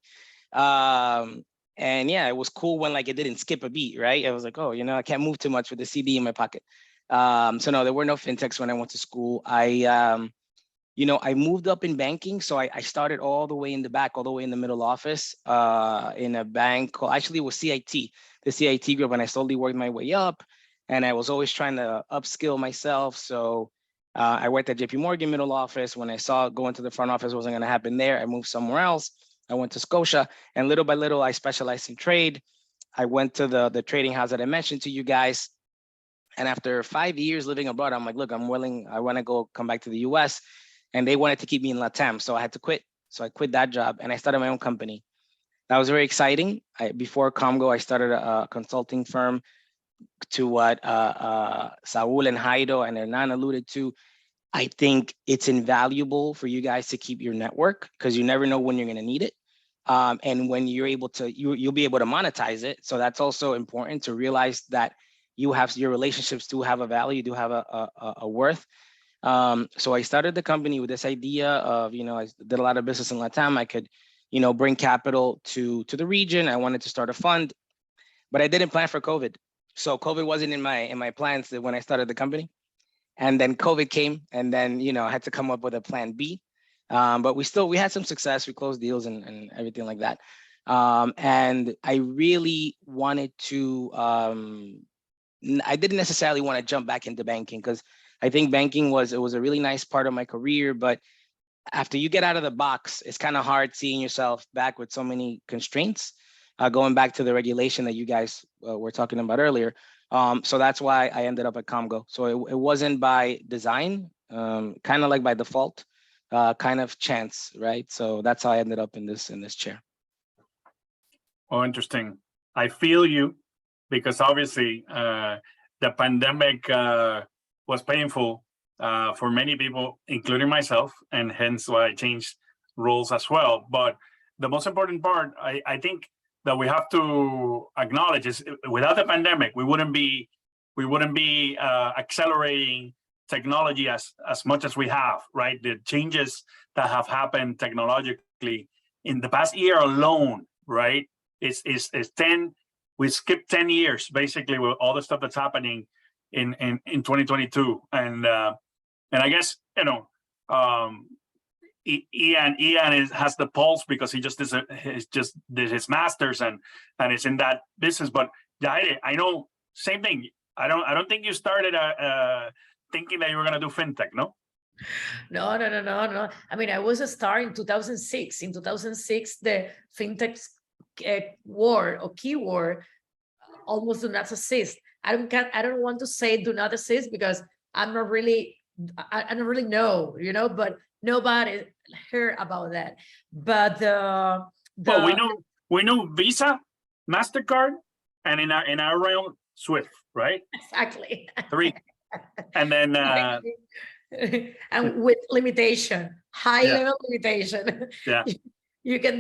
And yeah, it was cool when like it didn't skip a beat, right? I was like, oh, I can't move too much with the CD in my pocket. So no, there were no fintechs when I went to school. I moved up in banking. So I started all the way in the back, all the way in the middle office in a bank called, actually it was CIT, the CIT group. And I slowly worked my way up, and I was always trying to upskill myself. So I worked at JP Morgan middle office. When I saw going to the front office wasn't going to happen there, I moved somewhere else. I went to Scotia, and little by little, I specialized in trade. I went to the trading house that I mentioned to you guys. And after 5 years living abroad, I'm like, look, I want to come back to the US. And they wanted to keep me in LATAM. So I had to quit. So I quit that job and I started my own company. That was very exciting. Before Comgo, I started a consulting firm, to what Saul and Haido and Hernan alluded to. I think it's invaluable for you guys to keep your network, because you never know when you're going to need it. And when you're able to, you'll be able to monetize it. So that's also important to realize that your relationships do have a value, do have a worth. So I started the company with this idea of, I did a lot of business in LATAM. I could, bring capital to the region. I wanted to start a fund, but I didn't plan for COVID. So COVID wasn't in my plans when I started the company. And then COVID came, and then, I had to come up with a plan B. But we had some success. We closed deals and everything like that. And I really wanted to, I didn't necessarily want to jump back into banking, because I think banking was a really nice part of my career. But after you get out of the box, it's kind of hard seeing yourself back with so many constraints, going back to the regulation that you guys were talking about earlier. So that's why I ended up at Comgo. So it wasn't by design, kind of like by default, kind of chance, right? So that's how I ended up in this chair. Oh, interesting. I feel you, because obviously the pandemic was painful for many people, including myself, and hence why I changed roles as well. But the most important part, I think, that we have to acknowledge is, without the pandemic, we wouldn't be accelerating technology as much as we have, right? The changes that have happened technologically in the past year alone, right? Is 10. We skipped 10 years basically with all the stuff that's happening in 2022, and I guess Ian has the pulse, because he just did his master's and is in that business. But Jaire, I know, same thing. I don't think you started thinking that you were gonna do fintech, no? No. I mean, I was a star in 2006. In 2006, the fintech word or keyword almost do not exist. I don't want to say do not exist, because I don't really know, but nobody heard about that. But well, we know Visa, MasterCard, and in our realm, Swift, right? Exactly. 3. And then and with limitation, high level limitation. Yeah. You can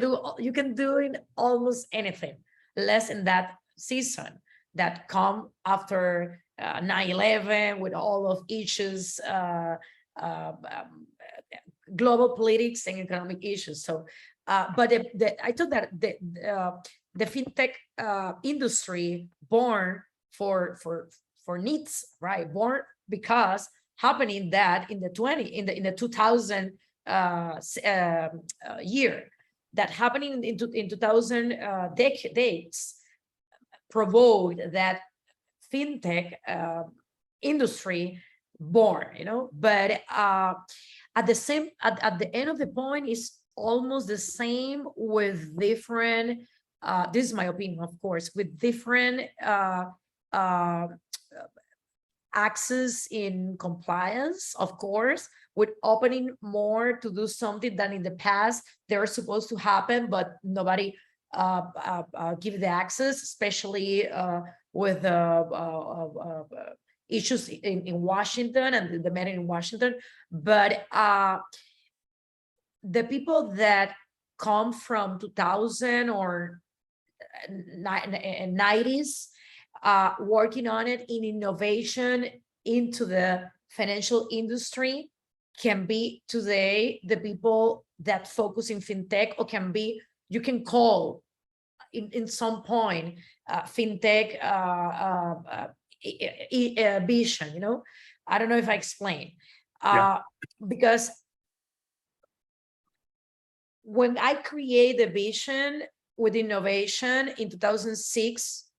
do in almost anything, less in that season that come after 9/11 with all of issues, global politics and economic issues. So, but I thought that the fintech industry born for needs, right? Born because happening that in the 2000 year, that happening in 2000 decades provoked that fintech industry born, but at the end of the point is almost the same with different, this is my opinion, of course, with different access in compliance, of course, with opening more to do something that in the past they're supposed to happen, but nobody give the access, especially with issues in Washington and the matter in Washington. But the people that come from 2000 or 90s, working on it in innovation into the financial industry can be today the people that focus in fintech, or can be, you can call in some point fintech vision, you know. I don't know if I explain. Because when I create the vision with innovation in 2006,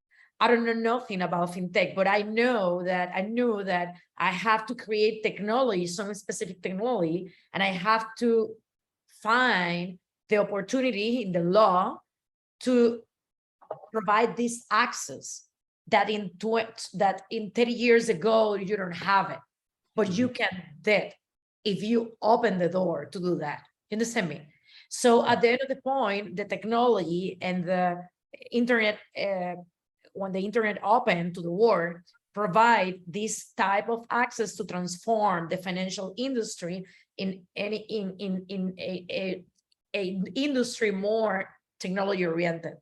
I don't know nothing about fintech, but I knew that I have to create technology, some specific technology, and I have to find the opportunity in the law to provide this access that in 30 years ago you don't have it, but you can that if you open the door to do that. You understand me? So at the end of the point, the technology and the internet, when the internet opened to the world, provide this type of access to transform the financial industry in a industry more technology oriented.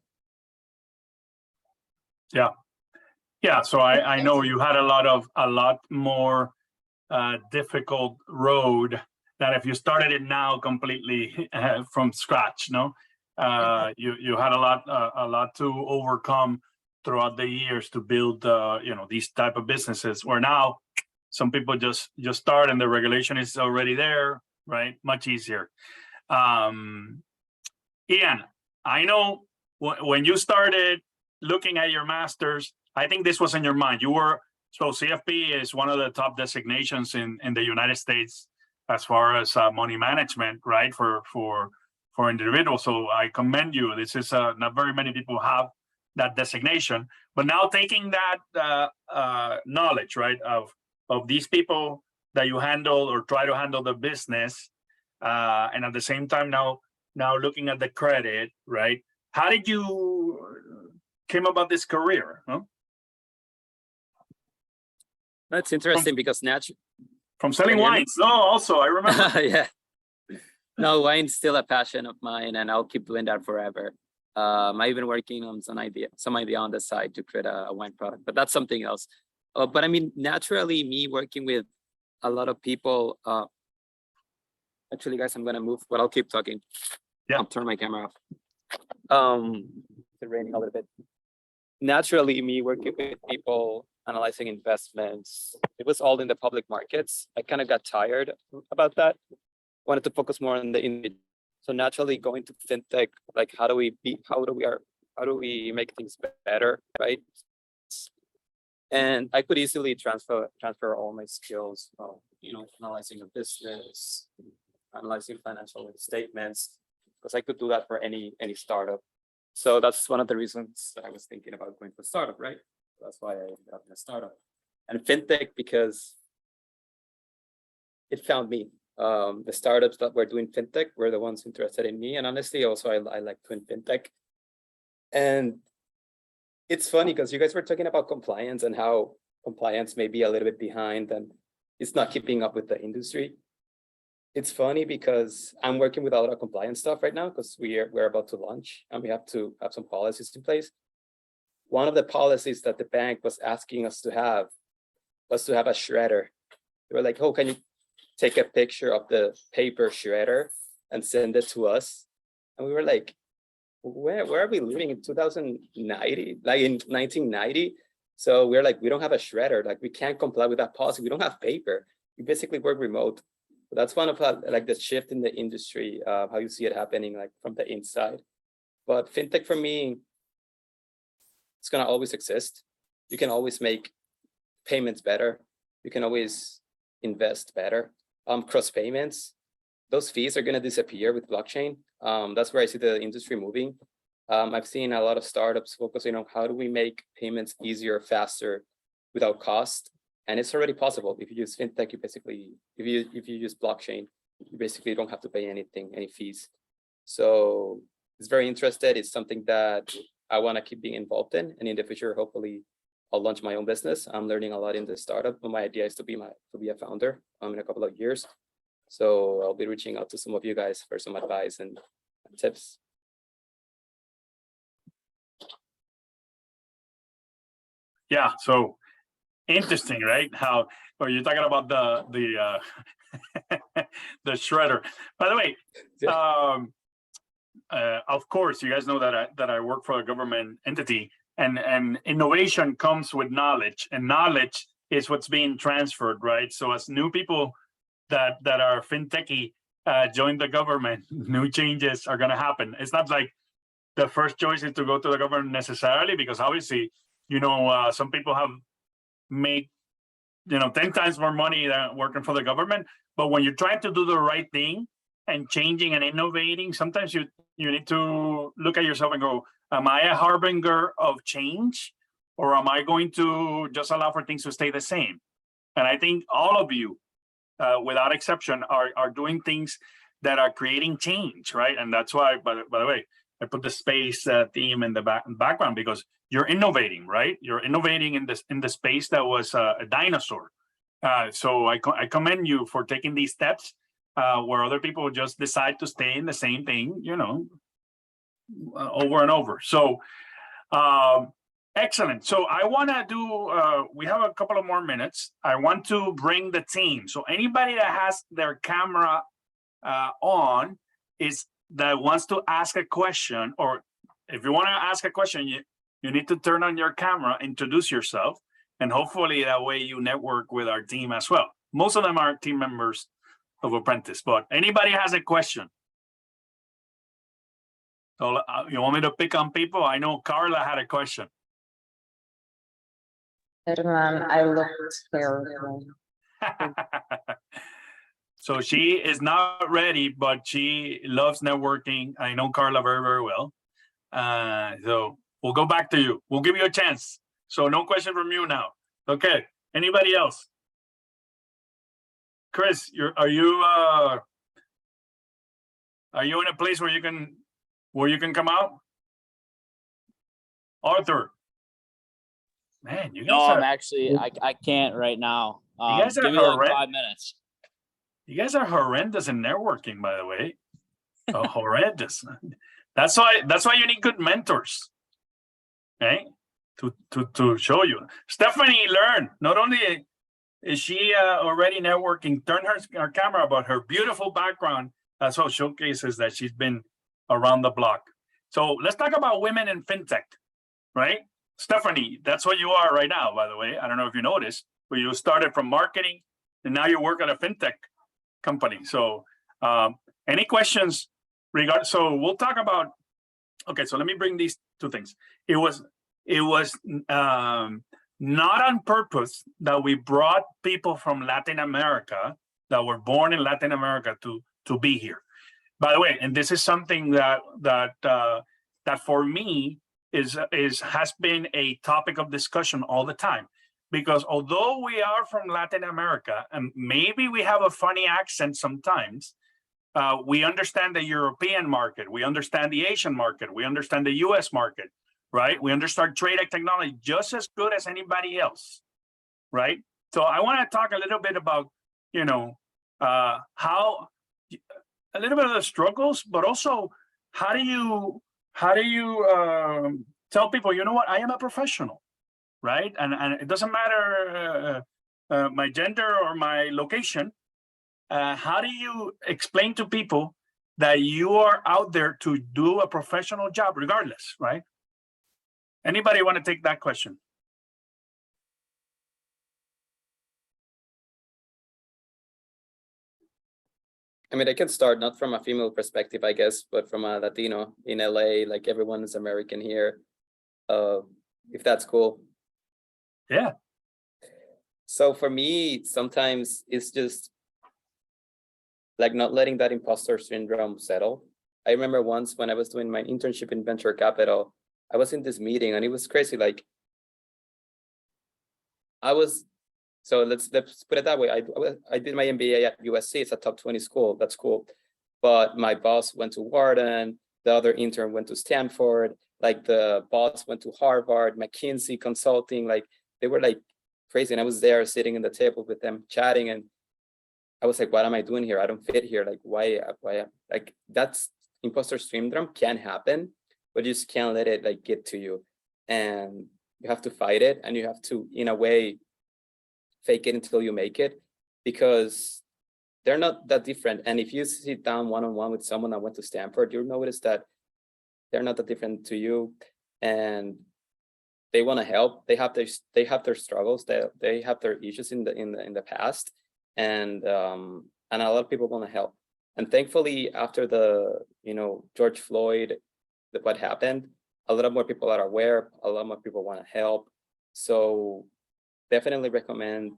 Yeah, so I know you had a lot more difficult road than if you started it now completely from scratch. No, you had a lot to overcome throughout the years to build these type of businesses, where now some people just start and the regulation is already there, right? Much easier. Ian, I know when you started looking at your masters, I think this was in your mind. So CFP is one of the top designations in the United States as far as money management, right? For individuals. So I commend you. This is not very many people have that designation, but now taking that knowledge, right, of these people that you handle or try to handle the business, and at the same time now looking at the credit, right? How did you came about this career? Huh? That's interesting because from selling wines. No, also I remember. Yeah. No, wine's still a passion of mine, and I'll keep doing that forever. I've been working on some idea on the side to create a wine product, but that's something else. But I mean, naturally, me working with a lot of people. Actually, guys, I'm gonna move, but I'll keep talking. Yeah. I'll turn my camera off. It's raining a little bit. Naturally, me working with people, analyzing investments, it was all in the public markets. I kind of got tired about that. Wanted to focus more on the individual. So naturally, going to fintech, like how do we make things better, right? And I could easily transfer all my skills, analyzing a business, analyzing financial statements, because I could do that for any startup. So that's one of the reasons that I was thinking about going to a startup, right? That's why I ended up in a startup. And fintech, because it found me. The startups that were doing fintech were the ones interested in me. And honestly, also, I like doing fintech. And it's funny because you guys were talking about compliance and how compliance may be a little bit behind and it's not keeping up with the industry. It's funny because I'm working with a lot of compliance stuff right now because we're about to launch and we have to have some policies in place. One of the policies that the bank was asking us to have was to have a shredder. They were like, "Oh, can you take a picture of the paper shredder and send it to us?" And we were like, where are we living in 2090, like in 1990? So we're like, we don't have a shredder, like we can't comply with that policy. We don't have paper. We basically work remote. But that's one of like the shift in the industry, how you see it happening like from the inside. But fintech for me, it's gonna always exist. You can always make payments better. You can always invest better. Cross payments, those fees are gonna disappear with blockchain. That's where I see the industry moving. I've seen a lot of startups focusing on how do we make payments easier, faster, without cost. And it's already possible. If you use fintech, you basically, if you use blockchain, you basically don't have to pay anything, any fees. So it's very interested. It's something that I want to keep being involved in, and in the future, hopefully, I'll launch my own business. I'm learning a lot in the startup, but my idea is to be a founder in a couple of years. So I'll be reaching out to some of you guys for some advice and tips. Yeah, so interesting, right? How, or you're talking about the the shredder. By the way, of course, you guys know that I work for a government entity, and innovation comes with knowledge, and knowledge is what's being transferred, right? So as new people that are fintechy join the government, new changes are going to happen. It's not like the first choice is to go to the government necessarily, because obviously, you know, some people have made, you know, 10 times more money than working for the government. But when you're trying to do the right thing and changing and innovating, sometimes you need to look at yourself and go, am I a harbinger of change, or am I going to just allow for things to stay the same? And I think all of you, without exception, are doing things that are creating change, right? And that's why, by the way, I put the space theme in the background, because you're innovating, right? You're innovating in the space that was a dinosaur. So I commend you for taking these steps where other people just decide to stay in the same thing, you know, over and over. So excellent. So I want to do, we have a couple of more minutes. I want to bring the team. So anybody that has their camera on that wants to ask a question, or if you want to ask a question, you need to turn on your camera, introduce yourself, and hopefully that way you network with our team as well. Most of them are team members of Apprentice, but anybody has a question? So you want me to pick on people? I know Carla had a question. Hernan, I looked terrible. So she is not ready, but she loves networking. I know Carla very, very well. So we'll go back to you. We'll give you a chance. So no question from you now. Okay. Anybody else? Chris, are you in a place where you can come out? Arthur. Man, you guys No, are, I'm actually I can't right now. You guys are give me like horrendous. 5 minutes. You guys are horrendous in networking, by the way. Oh, horrendous. That's why you need good mentors, okay? To show you. Stephanie learned. Not only is she already networking, turn her camera, but her beautiful background also showcases that she's been around the block. So let's talk about women in fintech, right? Stephanie, that's what you are right now, by the way. I don't know if you noticed, but you started from marketing and now you work at a fintech company. So any questions regarding, so we'll talk about, okay, so let me bring these two things. It was not on purpose that we brought people from Latin America that were born in Latin America to be here. By the way, and this is something that for me has been a topic of discussion all the time, because although we are from Latin America and maybe we have a funny accent sometimes, we understand the European market, we understand the Asian market, we understand the US market, right? We understand trade and technology just as good as anybody else, right? So I want to talk a little bit about, you know, how a little bit of the struggles, but also how do you tell people, you know what, I am a professional, right? And it doesn't matter my gender or my location. How do you explain to people that you are out there to do a professional job regardless, right? Anybody want to take that question? I mean, I can start not from a female perspective, I guess, but from a Latino in LA, like everyone is American here. If that's cool. Yeah. So for me, sometimes it's just like not letting that imposter syndrome settle. I remember once when I was doing my internship in venture capital, I was in this meeting and it was crazy. Like I was So let's put it that way. I did my MBA at USC. It's a top 20 school. That's cool. But my boss went to Wharton. The other intern went to Stanford. Like the boss went to Harvard, McKinsey Consulting. Like they were like crazy. And I was there sitting in the table with them chatting. And I was like, what am I doing here? I don't fit here. Like, why, like that's imposter syndrome can happen, but you just can't let it like get to you. And you have to fight it. And you have to, in a way, fake it until you make it, because they're not that different. And if you sit down one-on-one with someone that went to Stanford, you'll notice that they're not that different to you, and they want to help. They have their struggles. They have their issues in the past, and a lot of people want to help. And thankfully, after the George Floyd, what happened, a lot more people are aware. A lot more people want to help. So definitely recommend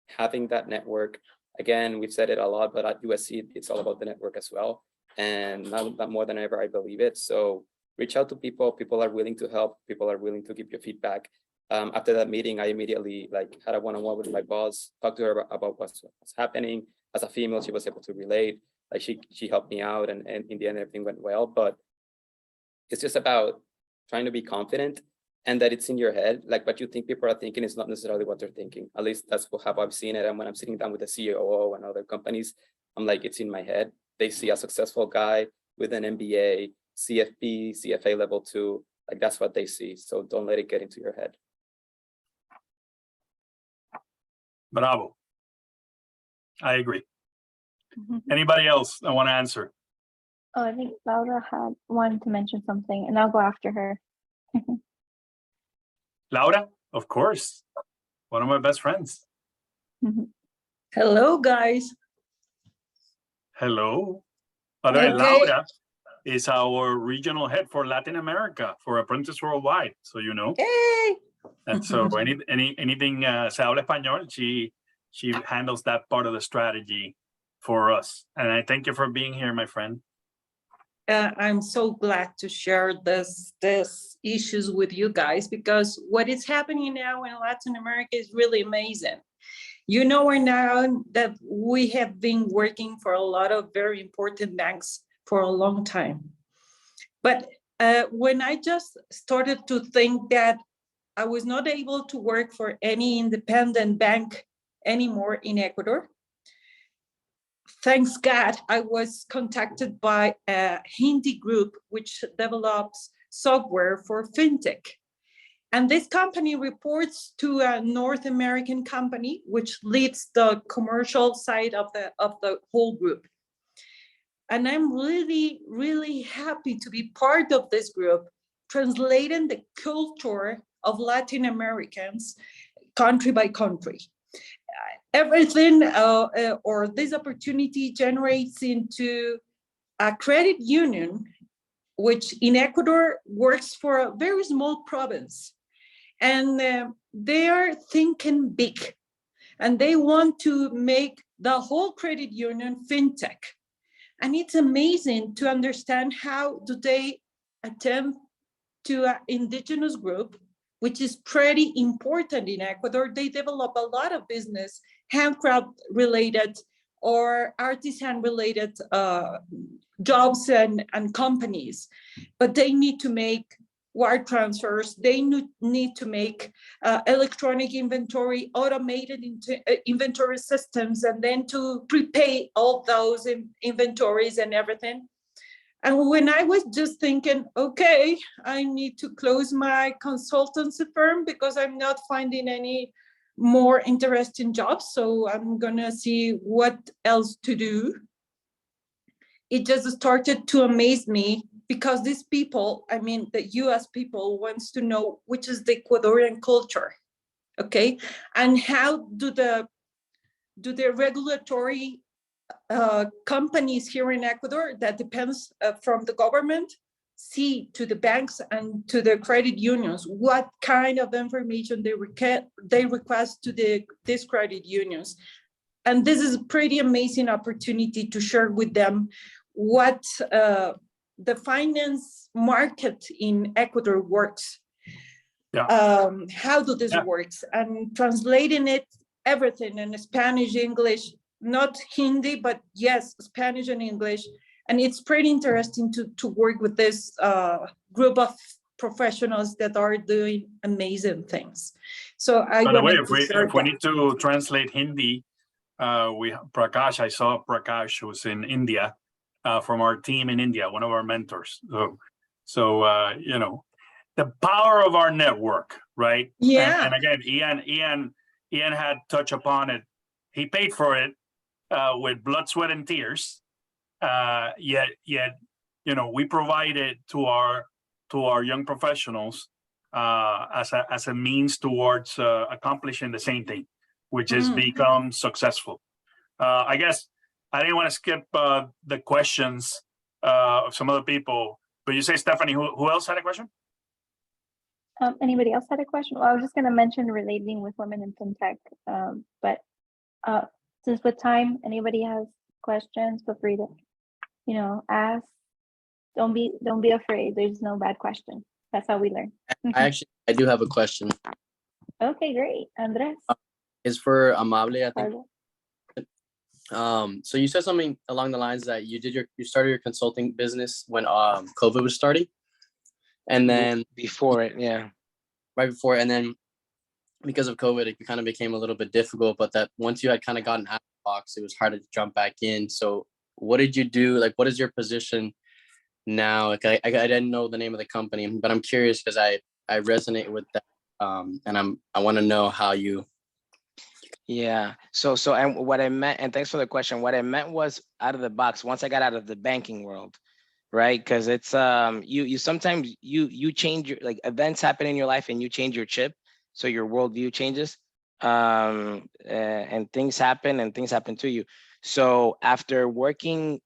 having that network. Again, we've said it a lot, but at USC, it's all about the network as well. And now more than ever, I believe it. So reach out to people. People are willing to help. People are willing to give you feedback. After that meeting, I immediately had a one-on-one with my boss, talked to her about what's happening. As a female, she was able to relate. Like she helped me out, and in the end, everything went well. But it's just about trying to be confident, and that it's in your head. Like what you think people are thinking is not necessarily what they're thinking. At least that's how I've seen it. And when I'm sitting down with the CEO and other companies, I'm like, it's in my head. They see a successful guy with an MBA, CFP, CFA level 2, like that's what they see. So don't let it get into your head. Bravo. I agree. Anybody else that want to answer? Oh, I think Laura had wanted to mention something, and I'll go after her. Laura, of course. One of my best friends. Hello, guys. Hello. By the way, Laura is our regional head for Latin America for Apprentice Worldwide. So you know. Hey. And so anything se habla español, she handles that part of the strategy for us. And I thank you for being here, my friend. I'm so glad to share this issues with you guys, because what is happening now in Latin America is really amazing. You know, now that we have been working for a lot of very important banks for a long time. But when I just started to think that I was not able to work for any independent bank anymore in Ecuador, thanks God, I was contacted by a Hindi group which develops software for Fintech. And this company reports to a North American company which leads the commercial side of the whole group. And I'm really, really happy to be part of this group, translating the culture of Latin Americans country by country. Everything or this opportunity generates into a credit union, which in Ecuador works for a very small province. And they are thinking big, and they want to make the whole credit union fintech. And it's amazing to understand how do they attempt to an indigenous group, which is pretty important in Ecuador. They develop a lot of business, handcraft related or artisan related jobs and companies, but they need to make wire transfers. They need to make electronic inventory, automated inventory systems, and then to prepay all those inventories and everything. And when I was just thinking, okay, I need to close my consultancy firm because I'm not finding any more interesting jobs, so I'm gonna see what else to do. It just started to amaze me, because these people, I mean, the US people wants to know which is the Ecuadorian culture, okay? And how do the regulatory companies here in Ecuador that depends from the government see to the banks and to the credit unions what kind of information they request to these credit unions. And this is a pretty amazing opportunity to share with them what the finance market in Ecuador works. Yeah. How do this works, and translating it everything in Spanish, English, not Hindi, but yes, Spanish and English. And it's pretty interesting to work with this group of professionals that are doing amazing things. So I By the way, wanted to share if we that. need to translate Hindi, we Prakash, I saw Prakash who's in India, from our team in India, one of our mentors. So you know, the power of our network, right? Yeah. And again, Ian had touched upon it. He paid for it with blood, sweat, and tears. Yet, you know, we provide it to our young professionals as a means towards accomplishing the same thing, which is become successful. I guess I didn't want to skip the questions of some other people, but you say, Stephanie, who else had a question? Anybody else had a question? Well, I was just going to mention relating with women in fintech, but since with time, anybody has questions, feel free to, you know, ask. Don't be afraid. There's no bad question. That's how we learn. I do have a question. Okay, great. Andres. It's for Amable, I think. Carlos. So you said something along the lines that you started your consulting business when COVID was starting, and then Before it, yeah. right before, and then because of COVID, it kind of became a little bit difficult. But that once you had kind of gotten out of the box, it was hard to jump back in. So what did you do? Like, what is your position now? Like, I didn't know the name of the company, but I'm curious because I resonate with that, and I want to know how you. Yeah. So and what I meant, and thanks for the question. What I meant was out of the box. Once I got out of the banking world, right? Because it's you sometimes you change your, like, events happen in your life and you change your chip, so your worldview changes, and things happen to you. So after working,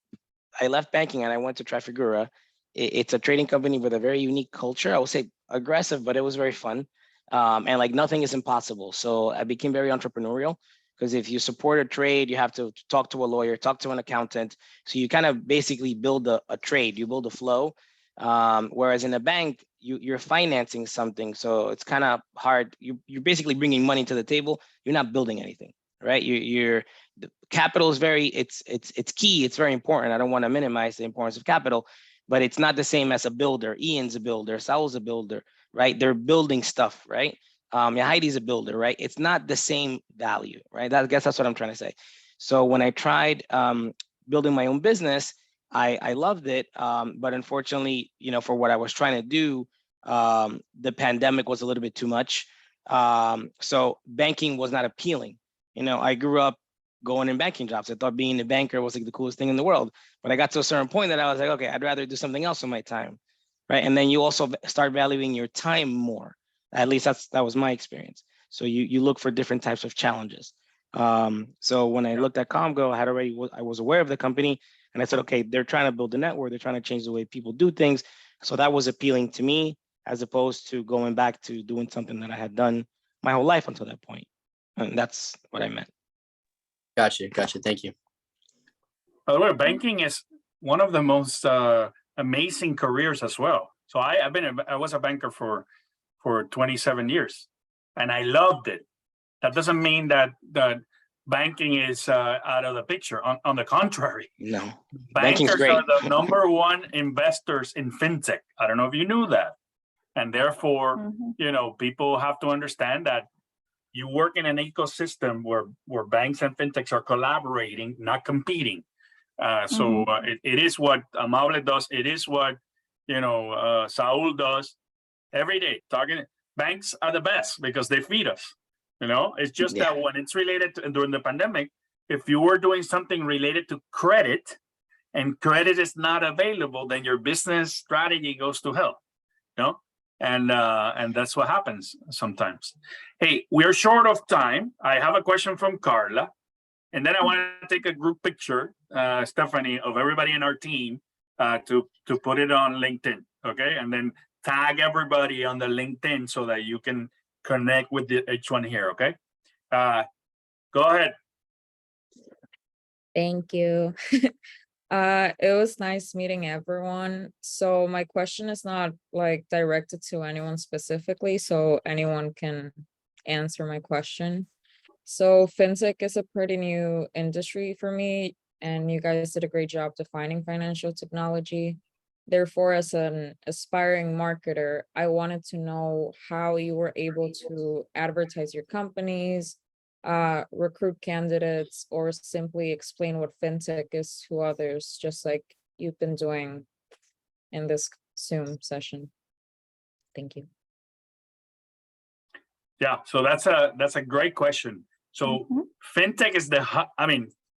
I left banking and I went to Trafigura. It's a trading company with a very unique culture. I would say aggressive, but it was very fun. And like nothing is impossible. So I became very entrepreneurial, because if you support a trade, you have to talk to a lawyer, talk to an accountant. So you kind of basically build a trade, you build a flow. Whereas in a bank, you're financing something. So it's kind of hard. You're basically bringing money to the table. You're not building anything, right? The capital is it's key. It's very important. I don't want to minimize the importance of capital, but it's not the same as a builder. Ian's a builder, Saul's a builder, right? They're building stuff, right? Heidi's a builder, right? It's not the same value, right? I guess that's what I'm trying to say. So when I tried building my own business, I loved it. But unfortunately, you know, for what I was trying to do, the pandemic was a little bit too much. So banking was not appealing. You know, I grew up going in banking jobs. I thought being a banker was like the coolest thing in the world. But I got to a certain point that I was like, okay, I'd rather do something else with my time, right? And then you also start valuing your time more. At least that was my experience. So you look for different types of challenges. So when I looked at Comgo, I was aware of the company, and I said, okay, they're trying to build a network. They're trying to change the way people do things. So that was appealing to me, as opposed to going back to doing something that I had done my whole life until that point. And that's what I meant. Gotcha. Thank you. By the way, banking is one of the most amazing careers as well. So I was a banker for 27 years, and I loved it. That doesn't mean that banking is out of the picture. On the contrary, No, bankers great. are the number one investors in fintech. I don't know if you knew that, and therefore, you know, people have to understand that you work in an ecosystem where banks and fintechs are collaborating, not competing. So it is what Amable does. It is what, you know, Saul does every day. Banks are the best because they feed us. You know, it's just that when it's related to, during the pandemic, if you were doing something related to credit and credit is not available, then your business strategy goes to hell. You know, and that's what happens sometimes. Hey, we're short of time. I have a question from Carla, and then I want to take a group picture, Stephanie, of everybody in our team to put it on LinkedIn, okay? And then tag everybody on the LinkedIn so that you can connect with each one here, okay? Go ahead. Thank you. It was nice meeting everyone. So my question is not like directed to anyone specifically, so anyone can answer my question. So fintech is a pretty new industry for me, and you guys did a great job defining financial technology. Therefore, as an aspiring marketer, I wanted to know how you were able to advertise your companies, recruit candidates, or simply explain what fintech is to others, just like you've been doing in this Zoom session. Thank you. Yeah, so that's a great question. So fintech is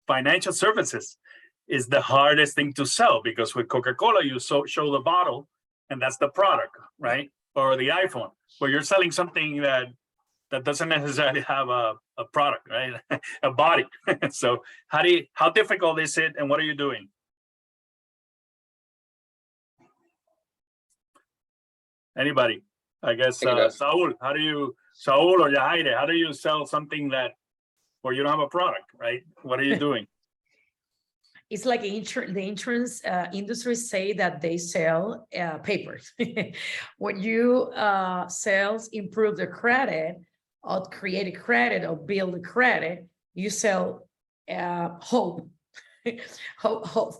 financial services is the hardest thing to sell, because with Coca-Cola, you show the bottle and that's the product, right? Or the iPhone, but you're selling something that doesn't necessarily have a product, right? A body. So how difficult is it, and what are you doing? Anybody? I guess Saul or Yahaire, how do you sell something where you don't have a product, right? What are you doing? It's like the insurance industry say that they sell papers. When you improve the credit or create a credit or build a credit, you sell hope,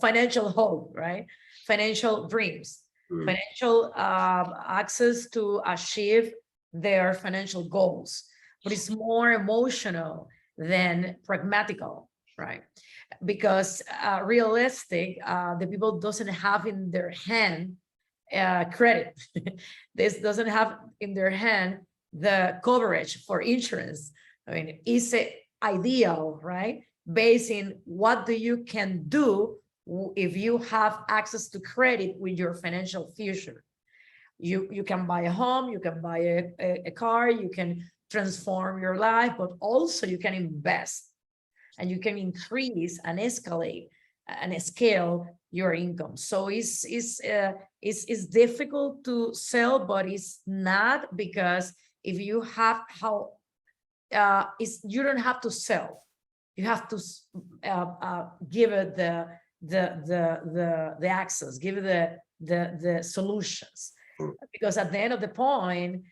financial hope, right? Financial dreams, financial access to achieve their financial goals. But it's more emotional than pragmatical, right? Because realistic, the people doesn't have in their hand credit. This doesn't have in their hand the coverage for insurance. I mean, it's ideal, right? Based in what you can do if you have access to credit with your financial future. You can buy a home, you can buy a car, you can transform your life, but also you can invest. And you can increase and escalate and scale your income. So it's difficult to sell, but it's not, because if you have you don't have to sell. You have to give it the access, give it the solutions, because at the end of the point,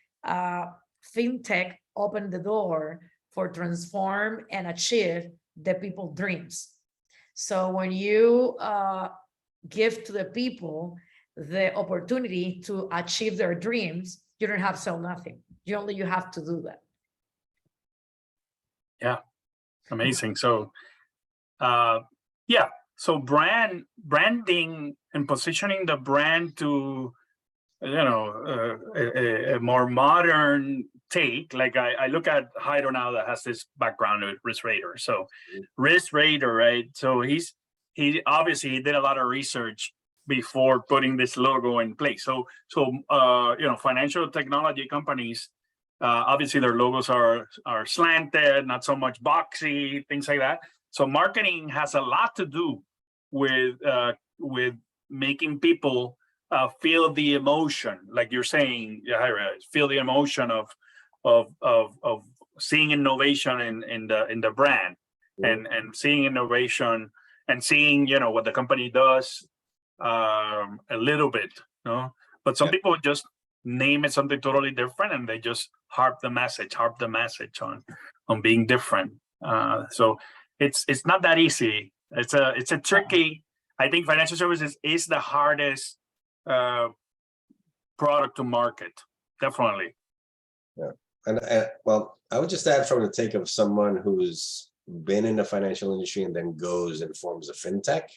fintech opened the door for transform and achieve the people's dreams. So when you give to the people the opportunity to achieve their dreams, you don't have to sell nothing. You have to do that. Yeah, amazing. So so branding and positioning the brand to a more modern take. Like I look at Jairo now, that has this background with RiskRadar. So RiskRadar, right? So he obviously did a lot of research before putting this logo in place. So financial technology companies, obviously their logos are slanted, not so much boxy, things like that. So marketing has a lot to do with making people feel the emotion, like you're saying, Yahaira, feel the emotion of seeing innovation in the brand, and seeing innovation and seeing what the company does a little bit, But some people just name it something totally different, and they just harp the message on being different. So it's not that easy. It's a tricky. I think financial services is the hardest product to market, definitely. Yeah, and well, I would just add, from the take of someone who's been in the financial industry and then goes and forms a fintech.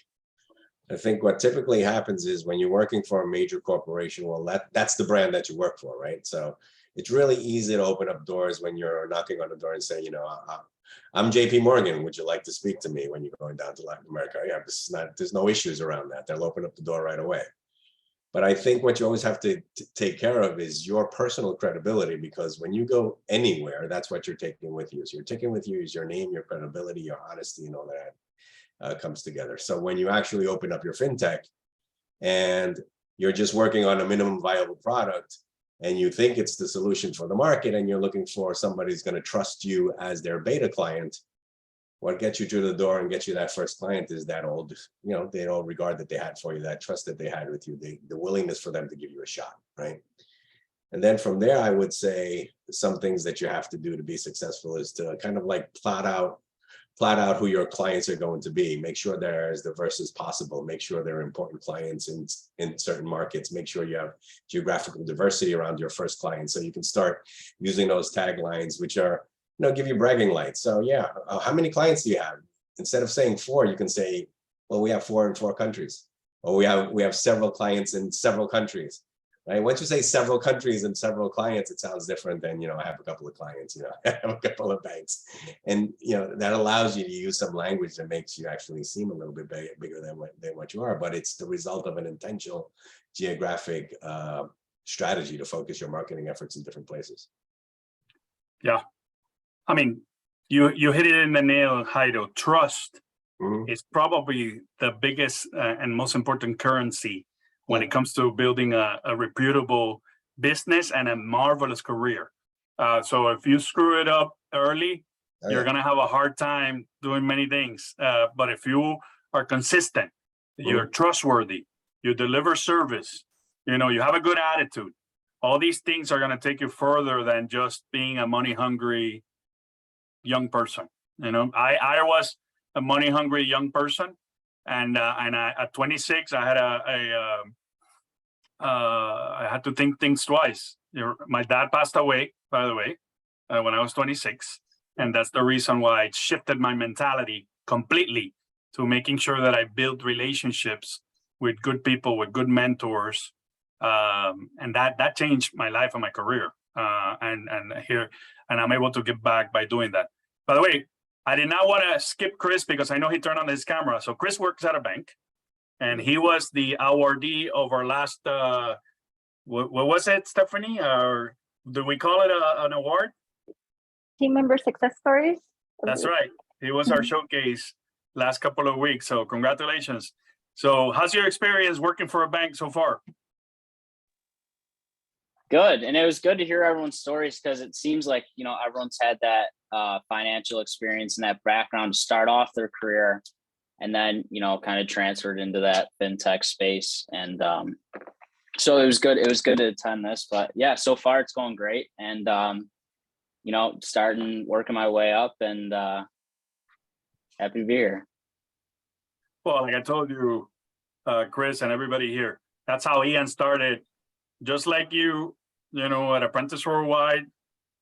I think what typically happens is when you're working for a major corporation, well, that's the brand that you work for, right? So it's really easy to open up doors when you're knocking on the door and say, I'm JP Morgan, would you like to speak to me when you're going down to Latin America? Yeah, there's no issues around that. They'll open up the door right away. But I think what you always have to take care of is your personal credibility, because when you go anywhere, that's what you're taking with you. So you're taking with you is your name, your credibility, your honesty, and all that comes together. So when you actually open up your fintech and you're just working on a minimum viable product, and you think it's the solution for the market, and you're looking for somebody who's going to trust you as their beta client, what gets you through the door and gets you that first client is that old, the old regard that they had for you, that trust that they had with you, the willingness for them to give you a shot, right? And then from there, I would say some things that you have to do to be successful is to kind of like plot out who your clients are going to be. Make sure they're as diverse as possible. Make sure they're important clients in certain markets. Make sure you have geographical diversity around your first client, so you can start using those taglines, which are, give you bragging rights. So yeah, how many clients do you have? Instead of saying 4, you can say, well, we have 4 in 4 countries, or we have several clients in several countries. Right. Once you say several countries and several clients, it sounds different than, I have a couple of clients, I have a couple of banks. And, that allows you to use some language that makes you actually seem a little bit bigger than what you are. But it's the result of an intentional geographic strategy to focus your marketing efforts in different places. Yeah. I mean, you hit it in the nail, Jairo. Trust is probably the biggest and most important currency when it comes to building a reputable business and a marvelous career. So if you screw it up early, you're going to have a hard time doing many things. But if you are consistent, you're trustworthy, you deliver service, you have a good attitude, all these things are going to take you further than just being a money-hungry young person. I was a money-hungry young person. And at 26, I had I had to think things twice. My dad passed away, by the way, when I was 26, and that's the reason why it shifted my mentality completely to making sure that I build relationships with good people, with good mentors, and that changed my life and my career. And I'm able to give back by doing that. By the way, I did not want to skip Chris because I know he turned on his camera. So Chris works at a bank, and he was the awardee of our last, what was it, Stephanie? Or do we call it an award? Team member success stories. That's right. He was our showcase last couple of weeks. So congratulations. So how's your experience working for a bank so far? Good. And it was good to hear everyone's stories, because it seems like, everyone's had that financial experience and that background to start off their career, and then, kind of transferred into that fintech space. And so it was good. It was good to attend this, but yeah, so far it's going great. And, starting working my way up, and happy to be here. Well, like I told you, Chris and everybody here, that's how Ian started. Just like you, at Apprentice Worldwide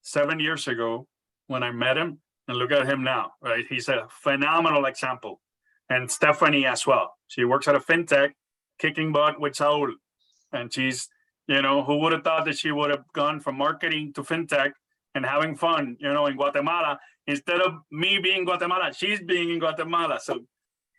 7 years ago when I met him, and look at him now, right? He's a phenomenal example. And Stephanie as well. She works at a fintech, kicking butt with Saul. And she's, who would have thought that she would have gone from marketing to fintech and having fun, in Guatemala, instead of me being in Guatemala, she's being in Guatemala. So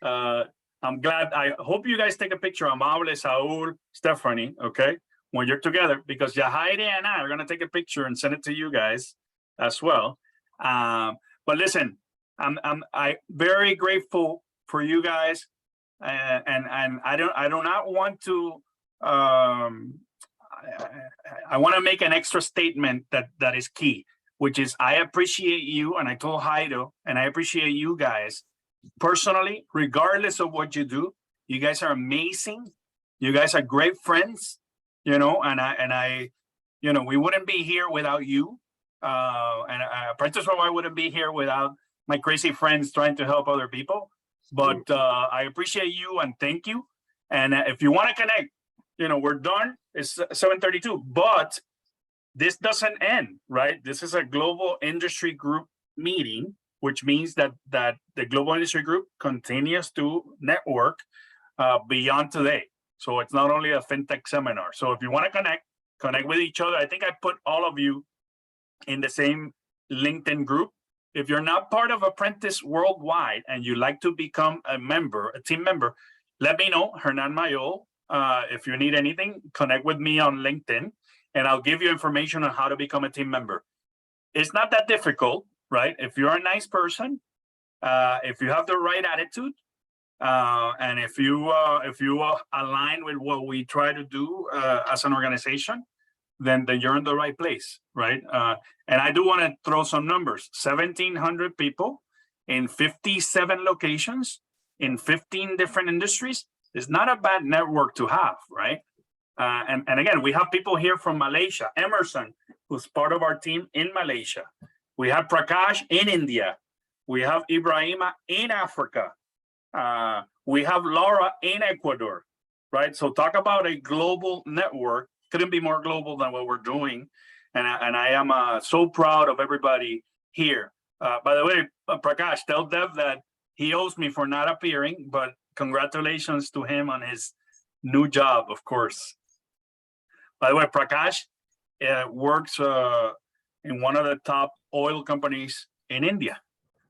I'm glad. I hope you guys take a picture. Amable, Saul, Stephanie, okay? When you're together, because Yahaira and I are going to take a picture and send it to you guys as well. But listen, I'm very grateful for you guys, and I do not want to. I want to make an extra statement that is key, which is I appreciate you, and I told Jairo, and I appreciate you guys personally, regardless of what you do. You guys are amazing. You guys are great friends. And I, we wouldn't be here without you. And Apprentice Worldwide wouldn't be here without my crazy friends trying to help other people. But I appreciate you and thank you. And if you want to connect, we're done. It's 7:32, but this doesn't end, right? This is a global industry group meeting, which means that the global industry group continues to network beyond today. So it's not only a fintech seminar. So if you want to connect with each other, I think I put all of you in the same LinkedIn group. If you're not part of Apprentice Worldwide and you like to become a team member, let me know, Hernan Mayol. If you need anything, connect with me on LinkedIn, and I'll give you information on how to become a team member. It's not that difficult, right? If you're a nice person, if you have the right attitude, and if you align with what we try to do as an organization, then you're in the right place, right? And I do want to throw some numbers: 1,700 people in 57 locations in 15 different industries is not a bad network to have, right? And again, we have people here from Malaysia, Emerson, who's part of our team in Malaysia. We have Prakash in India. We have Ibrahima in Africa. We have Laura in Ecuador, right? So talk about a global network. Couldn't be more global than what we're doing. And I am so proud of everybody here. By the way, Prakash, tell Dev that he owes me for not appearing, but congratulations to him on his new job, of course. By the way, Prakash works in one of the top oil companies in India.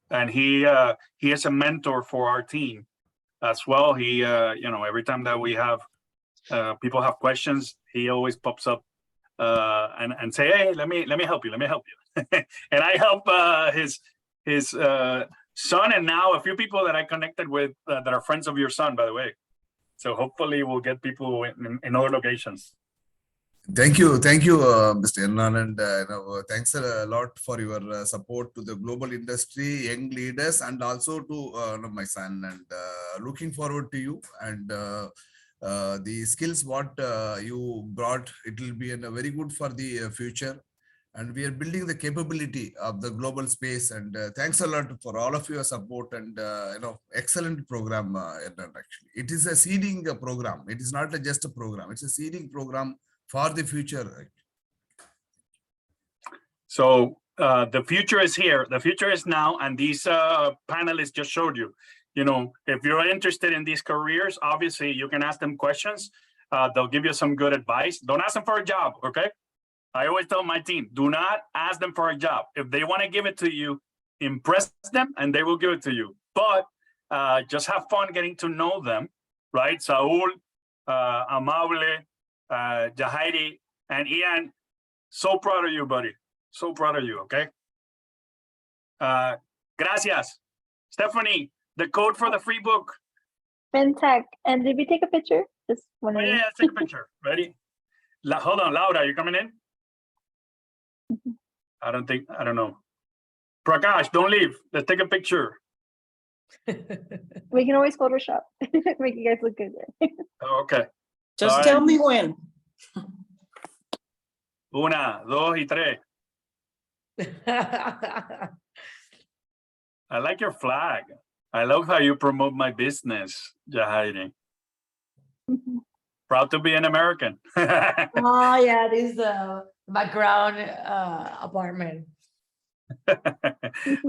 And he is a mentor for our team as well. He, every time that we have people have questions, he always pops up and say, "Hey, let me help you. Let me help you." And I help his son, and now a few people that I connected with that are friends of your son, by the way. So hopefully we'll get people in other locations. Thank you, Mr. Hernan, and thanks a lot for your support to the global industry, young leaders, and also to my son. And looking forward to you and the skills what you brought. It will be very good for the future. And we are building the capability of the global space. And thanks a lot for all of your support and excellent program. Actually, it is a seeding program. It is not just a program. It's a seeding program for the future. So the future is here. The future is now. And these panelists just showed you, if you're interested in these careers, obviously you can ask them questions. They'll give you some good advice. Don't ask them for a job, okay? I always tell my team, do not ask them for a job. If they want to give it to you, impress them and they will give it to you. But just have fun getting to know them, right? Saul, Amable, Jahairi, and Ian, so proud of you, buddy. So proud of you, okay? Gracias. Stephanie, the code for the free book. Fintech. And did we take a picture? Just wondering. Yeah, let's take a picture. Ready? Hold on, Laura, you coming in? I don't know. Prakash, don't leave. Let's take a picture. We can always Photoshop. Make you guys look good. Okay. Just tell me when. 1, 2, y 3. I like your flag. I love how you promote my business, Jahairi. Proud to be an American. Oh yeah, this is the background apartment.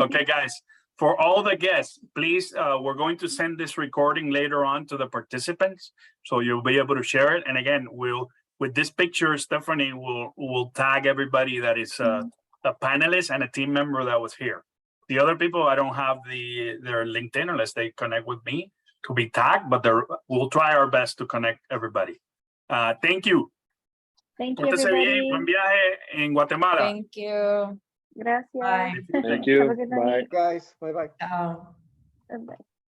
Okay, guys, for all the guests, please, we're going to send this recording later on to the participants, so you'll be able to share it. And again, with this picture, Stephanie will tag everybody that is a panelist and a team member that was here. The other people, I don't have their LinkedIn unless they connect with me to be tagged, but we'll try our best to connect everybody. Thank you. Thank you, everybody. Buen viaje en Guatemala. Thank you. Gracias. Bye. Thank you. Have a good night. Guys, bye-bye. Ciao. Bye-bye.